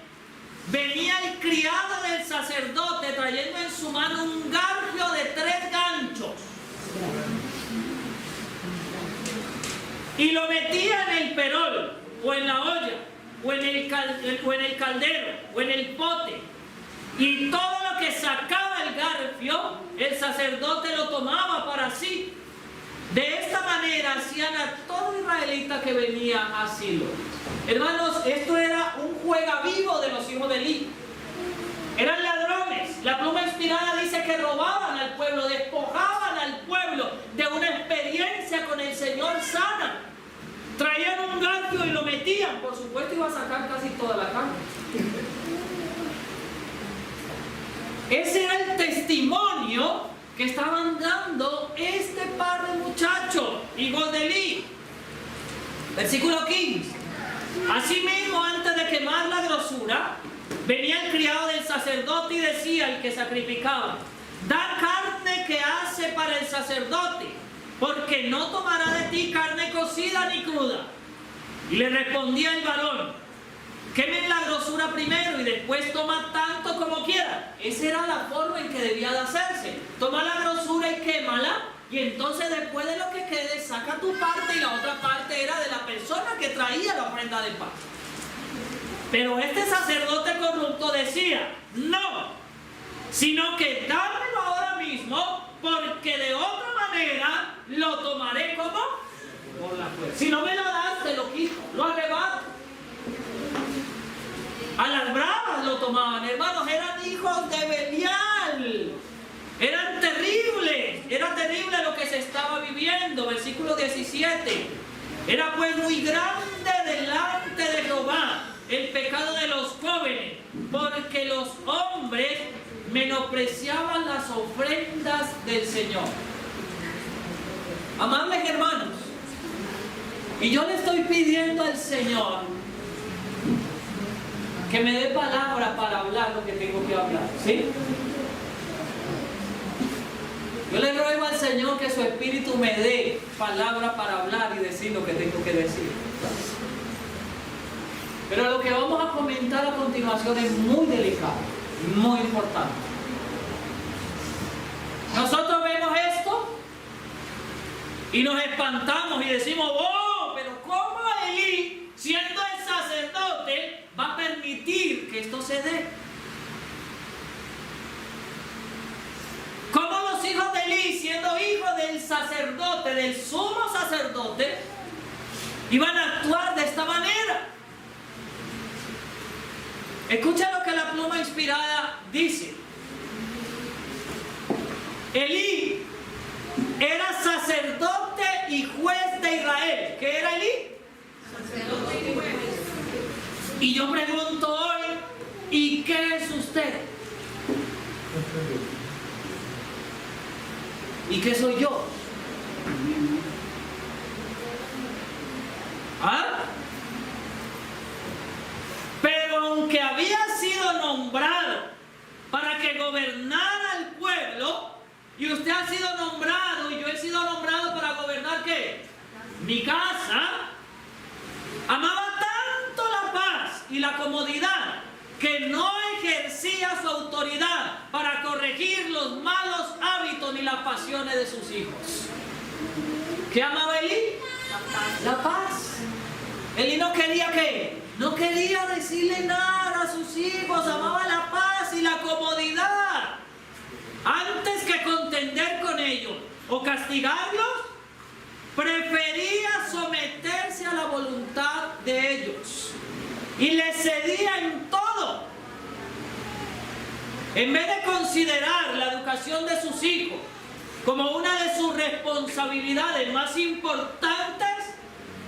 venía el criado del sacerdote trayendo en su mano un garfio de 3 ganchos y lo metía en el perol o en la olla o en el caldero o en el pote, y todo lo que sacaba el garfio el sacerdote lo tomaba para sí. De esta manera hacían a todo israelita que venía a Silo. Hermanos, esto era un juega vivo de los hijos de Elí. Eran ladrones. La pluma inspirada dice que robaban al pueblo, despojaban al pueblo Señor sana. Traían un garfio y lo metían, por supuesto iba a sacar casi toda la carne. Ese era el testimonio que estaban dando este par de muchachos, hijos de Eli. Versículo 15. Asimismo, antes de quemar la grosura, venía el criado del sacerdote y decía al que sacrificaba: da carne que hace para el sacerdote, porque no tomará de ti carne cocida ni cruda. Y le respondía el varón: quemen la grosura primero y después toma tanto como quiera. Esa era la forma en que debía de hacerse. Toma la grosura y quémala, y entonces después de lo que quede, saca tu parte, y la otra parte era de la persona que traía la ofrenda de paz. Pero este sacerdote corrupto decía: no, sino que dámelo ahora mismo, porque de otra manera lo tomaré como por la fuerza. Si no me lo das, te lo quito, lo arrebato. A las bravas lo tomaban, hermanos, eran hijos de Belial. Eran terribles, era terrible lo que se estaba viviendo. Versículo 17. Era pues muy grande delante de Jehová el pecado de los jóvenes, porque los hombres menospreciaban las ofrendas del Señor. Amables hermanos, y yo le estoy pidiendo al Señor que me dé palabra para hablar lo que tengo que hablar, ¿sí? Yo le ruego al Señor que su Espíritu me dé palabra para hablar y decir lo que tengo que decir. Pero lo que vamos a comentar a continuación es muy delicado, muy importante. Nosotros vemos esto y nos espantamos y decimos: oh, pero ¿cómo Elí, siendo el sacerdote, va a permitir que esto se dé? ¿Cómo los hijos de Elí, siendo hijos del sacerdote, del sumo sacerdote, iban a actuar de esta manera? Escucha lo que la pluma inspirada dice. Elí era sacerdote y juez de Israel. ¿Qué era Elí? Sacerdote y juez. Y yo pregunto hoy, ¿y qué es usted? ¿Y qué soy yo? ¿Ah? Pero aunque había sido nombrado para que gobernara el pueblo, y usted ha sido nombrado, y yo he sido nombrado para gobernar, ¿qué? Mi casa. Amaba tanto la paz y la comodidad que no ejercía su autoridad para corregir los malos hábitos ni las pasiones de sus hijos. ¿Qué amaba Elí? La paz. Elí no quería ¿qué? No quería decirle nada a sus hijos, amaba la paz y la comodidad. Antes que contender con ellos o castigarlos, prefería someterse a la voluntad de ellos y les cedía en todo. En vez de considerar la educación de sus hijos como una de sus responsabilidades más importantes,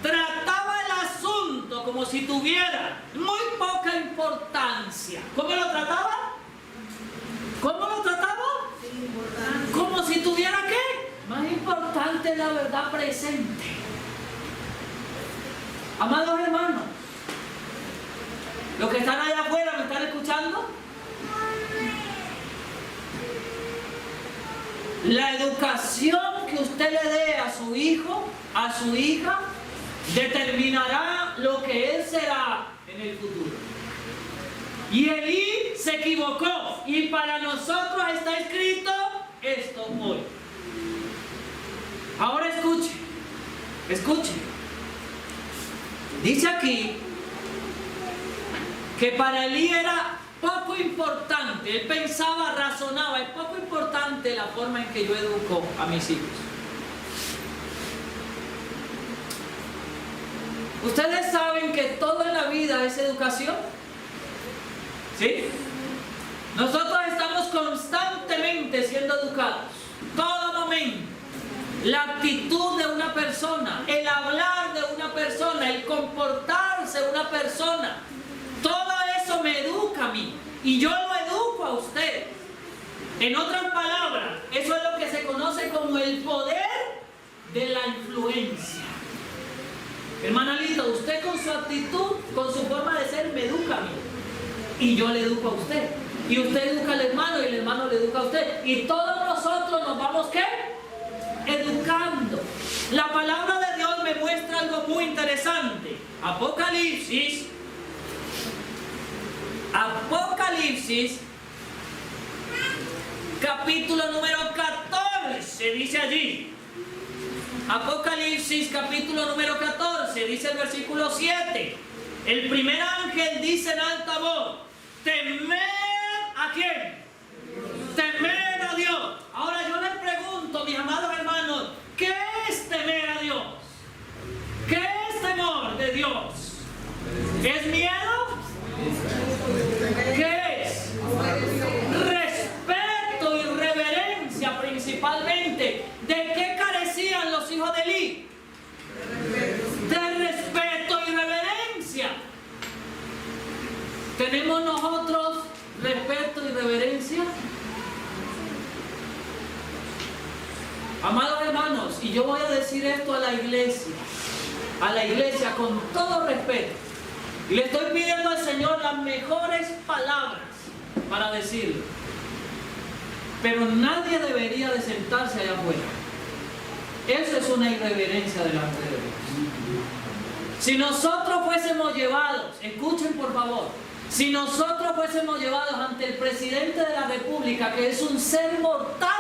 trataba el asunto como si tuviera muy poca importancia. ¿Cómo lo trataba? ¿Cómo lo trataba? Como si tuviera ¿qué? Más importante la verdad presente. Amados hermanos, los que están allá afuera, ¿me están escuchando? La educación que usted le dé a su hijo, a su hija, determinará lo que él será en el futuro. Y Elí se equivocó, y para nosotros está escrito esto hoy. Ahora escuche, escuche. Dice aquí que para Elí era poco importante, él pensaba, razonaba, es poco importante la forma en que yo educo a mis hijos. Ustedes saben que todo en la vida es educación, ¿sí? Nosotros estamos constantemente siendo educados, todo momento. la actitud de una persona, el hablar de una persona, el comportarse de una persona. Todo eso me educa a mí y yo lo educo a usted. En otras palabras, eso es lo que se conoce como el poder de la influencia. Hermana Lita, usted con su actitud, con su forma de ser, me educa a mí. Y yo le educo a usted. Y usted educa al hermano y el hermano le educa a usted. Y todos nosotros nos vamos, ¿qué? Educando. La palabra de Dios me muestra algo muy interesante. Apocalipsis, capítulo número 14, dice allí. Apocalipsis, capítulo número 14, dice el versículo 7. El primer ángel dice en alta voz: temed ¿a quién? Temed a Dios. Ahora yo les pregunto, mis amados hermanos, ¿qué es temer a Dios? ¿Qué es temor de Dios? ¿Es miedo? ¿Qué es? Respeto y reverencia principalmente. ¿De qué carecían los hijos de Elí? De respeto y reverencia. ¿Tenemos nosotros respeto y reverencia? Amados hermanos, y yo voy a decir esto a la iglesia con todo respeto, y le estoy pidiendo al Señor las mejores palabras para decirlo, pero nadie debería de sentarse allá afuera. Eso es una irreverencia delante de Dios. Si nosotros fuésemos llevados, escuchen por favor, si nosotros fuésemos llevados ante el presidente de la República, que es un ser mortal,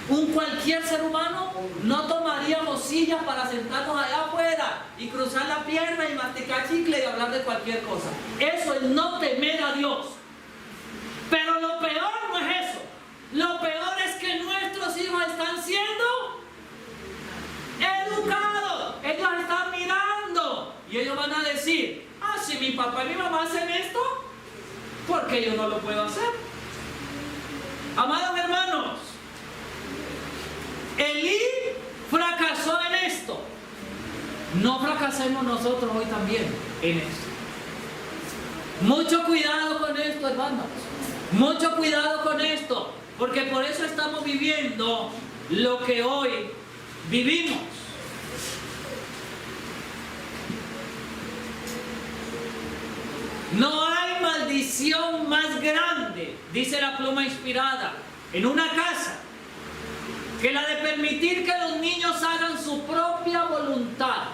un cualquier ser humano, no tomaríamos sillas para sentarnos allá afuera y cruzar la pierna y masticar chicle y hablar de cualquier cosa. Eso es no temer a Dios. Pero lo peor no es eso. Lo peor es que nuestros hijos están siendo educados. Ellos están mirando y ellos van a decir: ah, si mi papá y mi mamá hacen esto, ¿por qué yo no lo puedo hacer? Amados hermanos, Elí fracasó en esto. No fracasemos nosotros hoy también en esto. Mucho cuidado con esto, hermanos. Mucho cuidado con esto, porque por eso estamos viviendo lo que hoy vivimos. No hay maldición más grande, dice la pluma inspirada, en una casa, que la de permitir que los niños hagan su propia voluntad.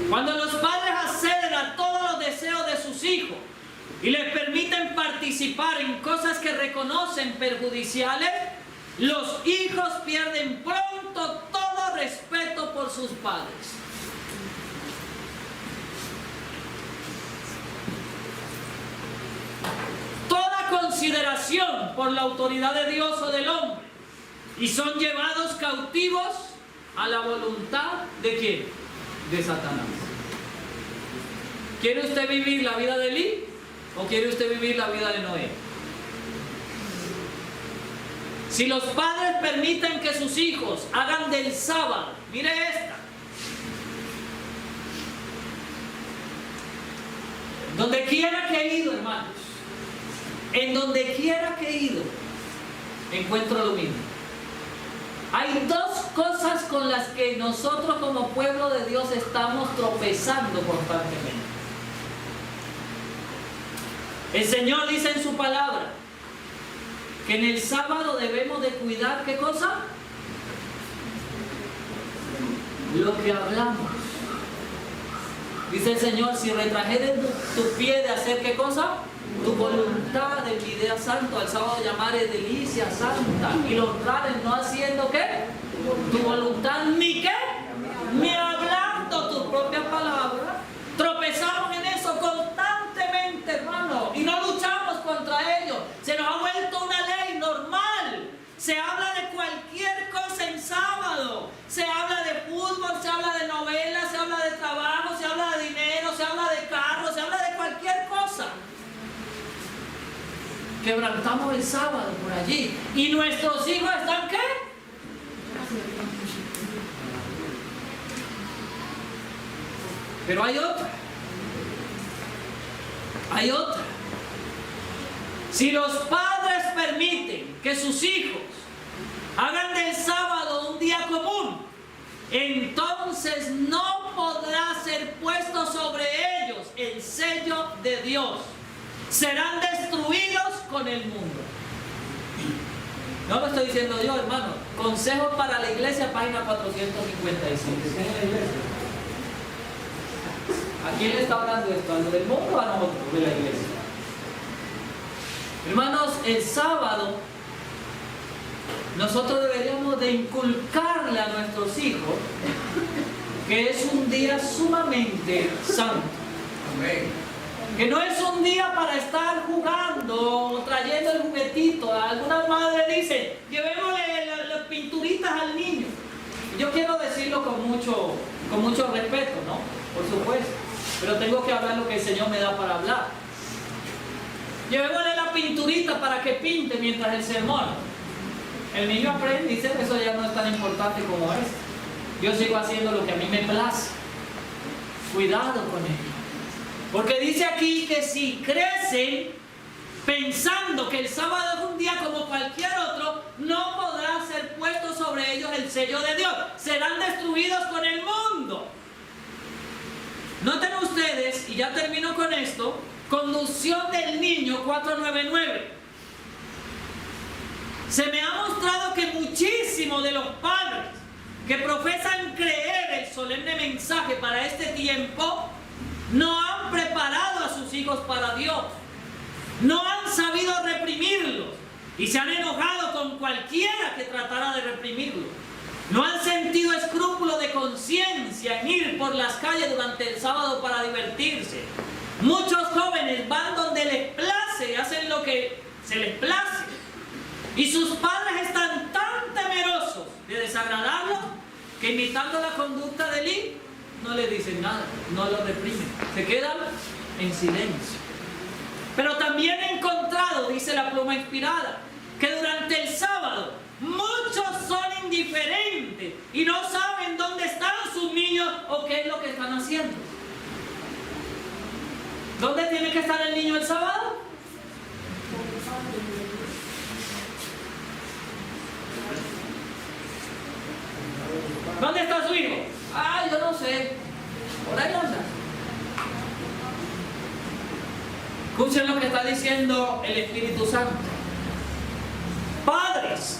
Cuando los padres acceden a todos los deseos de sus hijos y les permiten participar en cosas que reconocen perjudiciales, los hijos pierden pronto todo respeto por sus padres. Toda consideración por la autoridad de Dios o del hombre, y son llevados cautivos a la voluntad ¿de quién? De Satanás. ¿Quiere usted vivir la vida de Elí o quiere usted vivir la vida de Noé? Si los padres permiten que sus hijos hagan del sábado, mire esta, donde quiera que he ido, hermanos, en donde quiera que he ido, encuentro lo mismo. Hay dos cosas con las que nosotros como pueblo de Dios estamos tropezando constantemente. El Señor dice en su palabra que en el sábado debemos de cuidar, ¿qué cosa? Lo que hablamos. Dice el Señor: si retrajeres tu pie de hacer, ¿qué cosa? Tu voluntad del mi día santo, al sábado llamaré delicia santa, y lo honrares no haciendo ¿qué? Tu voluntad, ni qué, ni hablando tus propias palabras. Tropezamos en eso constantemente, hermano, y no luchamos contra ello. Se nos ha vuelto una ley normal. Se habla de cualquier cosa en sábado. Se habla de fútbol, se habla de novelas, se habla de trabajo, se habla de dinero, se habla de carros, se habla de cualquier cosa. Quebrantamos el sábado por allí y nuestros hijos están ¿qué? Pero hay otra. Hay otra. Si los padres permiten que sus hijos hagan del sábado un día común, entonces no podrá ser puesto sobre ellos el sello de Dios. Serán destruidos con el mundo. No lo estoy diciendo yo, hermano. Consejos para la iglesia, página 455. ¿A quién le está hablando esto? ¿A lo del mundo o a nosotros de la iglesia? Hermanos, el sábado nosotros deberíamos de inculcarle a nuestros hijos que es un día sumamente santo. Amén. Que no es un día para estar jugando o trayendo el juguetito. Algunas madres dicen, llevémosle las pinturitas al niño. Yo quiero decirlo con mucho respeto, ¿no? Por supuesto. Pero tengo que hablar lo que el Señor me da para hablar. Llevémosle la pinturita para que pinte mientras el sermón. El niño aprende y dice, eso ya no es tan importante como es. Yo sigo haciendo lo que a mí me place. Cuidado con ello. Porque dice aquí que si crecen pensando que el sábado es un día como cualquier otro, no podrá ser puesto sobre ellos el sello de Dios. Serán destruidos con el mundo. Noten ustedes, y ya termino con esto, conducción del niño 499. Se me ha mostrado que muchísimos de los padres que profesan creer el solemne mensaje para este tiempo no han preparado a sus hijos para Dios, no han sabido reprimirlos y se han enojado con cualquiera que tratara de reprimirlos. No han sentido escrúpulo de conciencia en ir por las calles durante el sábado para divertirse. Muchos jóvenes van donde les place y hacen lo que se les place. Y sus padres están tan temerosos de desagradarlos que imitando la conducta de Eli, no le dicen nada, no lo reprimen. Se quedan en silencio. Pero también he encontrado, dice la pluma inspirada, que durante el sábado muchos son indiferentes y no saben dónde están sus niños o qué es lo que están haciendo. ¿Dónde tiene que estar el niño el sábado? ¿Dónde está su hijo? Ah, yo no sé. Por ahí anda. Escuchen lo que está diciendo el Espíritu Santo. Padres,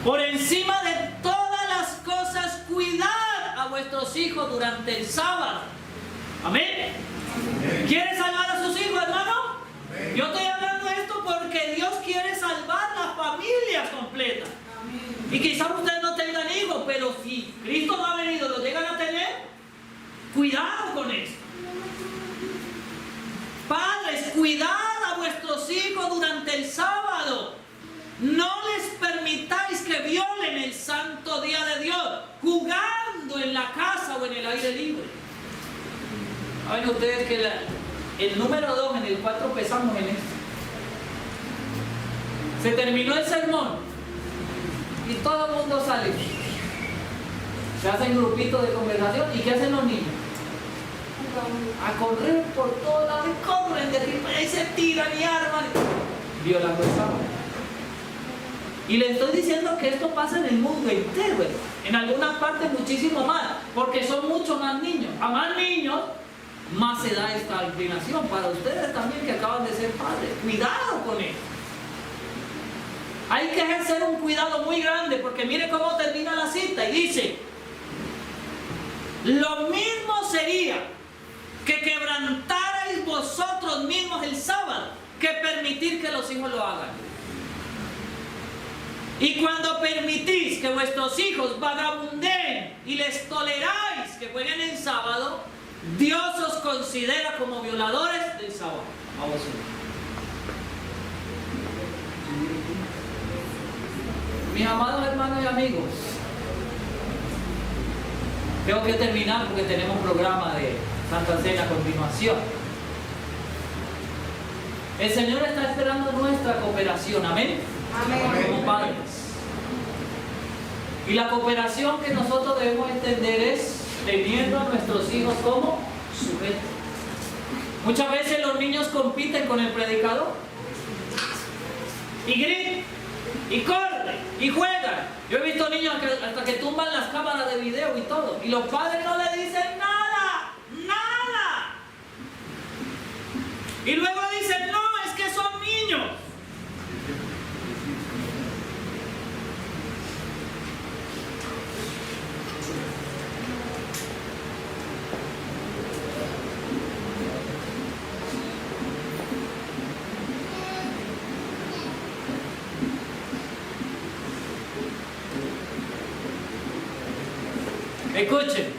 por encima de todas las cosas, cuidad a vuestros hijos durante el sábado. Amén. ¿Quiere salvar a sus hijos, hermano? Amén. Yo estoy hablando de esto porque Dios quiere salvar las familias completas. Amén. Y quizás ustedes no tengan hijos, pero si Cristo no ha venido, lo llegan a tener, cuidado con esto. Padres, cuidad a vuestros hijos durante el sábado. No les permitáis que violen el santo día de Dios, jugando en la casa o en el aire libre. Saben ustedes que el número 2 en el cual tropezamos en esto. Se terminó el sermón y todo el mundo sale. Se hacen grupitos de conversación. ¿Y qué hacen los niños? A correr por todos lados, corren de arriba y se tiran y arman, violando el sábado. Y les estoy diciendo que esto pasa en el mundo entero, en algunas partes muchísimo más, porque son muchos más niños. A más niños, más se da esta inclinación. Para ustedes también que acaban de ser padres, cuidado con esto. Hay que ejercer un cuidado muy grande, porque mire cómo termina la cita y dice: lo mismo sería que quebrantarais vosotros mismos el sábado que permitir que los hijos lo hagan. Y cuando permitís que vuestros hijos vagabunden y les toleráis que jueguen el sábado, Dios os considera como violadores del sábado a vosotros. Mis amados hermanos y amigos, tengo que terminar porque tenemos programa de Santa Cena a continuación. El Señor está esperando nuestra cooperación, amén. Amén. Como padres. Y la cooperación que nosotros debemos entender es teniendo a nuestros hijos como sujeto. Muchas veces los niños compiten con el predicador y gritan y corren y juegan. Yo he visto niños hasta que tumban las cámaras de video y todo, y los padres no le dicen nada, nada. Y luego dicen, no, es que son niños. Escuchen.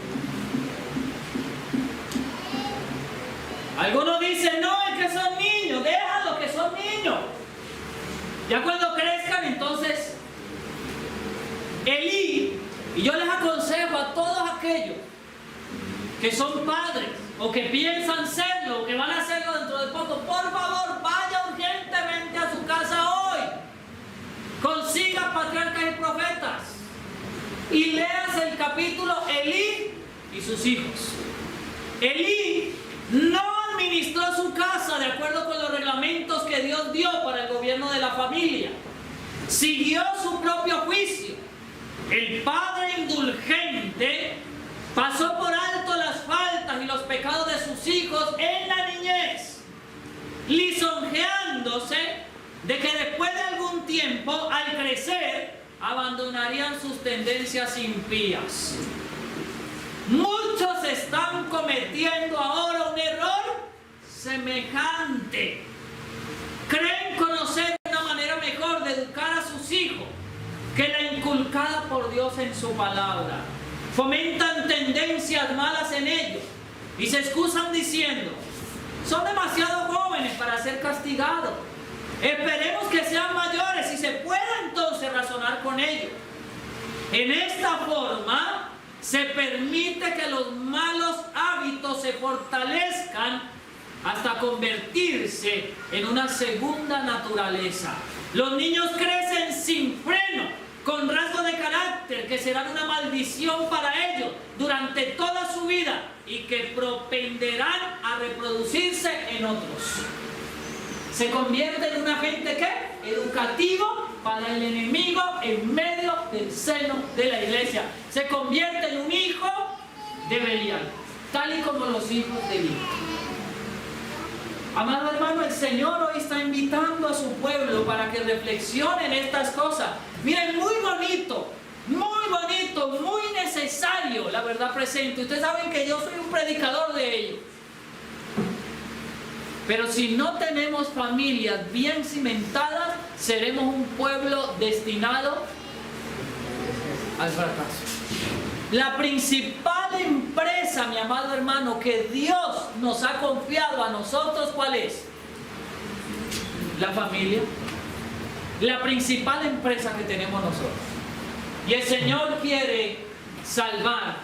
Algunos dicen, no, es que son niños, déjalos que son niños. Ya cuando crezcan, entonces, Elí, y yo les aconsejo a todos aquellos que son padres, o que piensan serlo, o que van a serlo dentro de poco, por favor, vaya urgentemente a su casa hoy. Consiga patriarcas y profetas. Y leas el capítulo Elí y sus hijos. Elí no administró su casa de acuerdo con los reglamentos que Dios dio para el gobierno de la familia. Siguió su propio juicio. El padre indulgente pasó por alto las faltas y los pecados de sus hijos en la niñez, lisonjeándose de que después de algún tiempo, al crecer, abandonarían sus tendencias impías. Muchos están cometiendo ahora un error semejante. Creen conocer una manera mejor de educar a sus hijos que la inculcada por Dios en su palabra. Fomentan tendencias malas en ellos y se excusan diciendo, son demasiado jóvenes para ser castigados. Esperemos que sean mayores y se pueda entonces razonar con ellos. En esta forma se permite que los malos hábitos se fortalezcan hasta convertirse en una segunda naturaleza. Los niños crecen sin freno, con rasgos de carácter que serán una maldición para ellos durante toda su vida y que propenderán a reproducirse en otros. Se convierte en un agente ¿qué? Educativo para el enemigo en medio del seno de la iglesia. Se convierte en un hijo de Belial, tal y como los hijos de Eli. Amado hermano, el Señor hoy está invitando a su pueblo para que reflexionen estas cosas. Miren, muy bonito, muy necesario la verdad presente. Ustedes saben que yo soy un predicador de ello. Pero si no tenemos familias bien cimentadas, seremos un pueblo destinado al fracaso. La principal empresa, mi amado hermano, que Dios nos ha confiado a nosotros, ¿cuál es? La familia. La principal empresa que tenemos nosotros. Y el Señor quiere salvar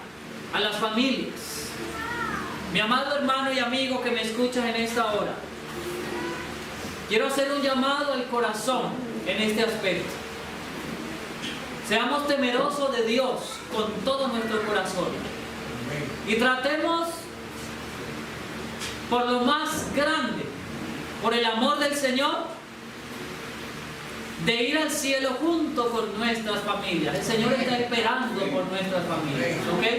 a las familias. Mi amado hermano y amigo que me escuchas en esta hora, quiero hacer un llamado al corazón en este aspecto. Seamos temerosos de Dios con todo nuestro corazón y tratemos por lo más grande, por el amor del Señor, de ir al cielo junto con nuestras familias. El Señor está esperando por nuestras familias, ¿ok?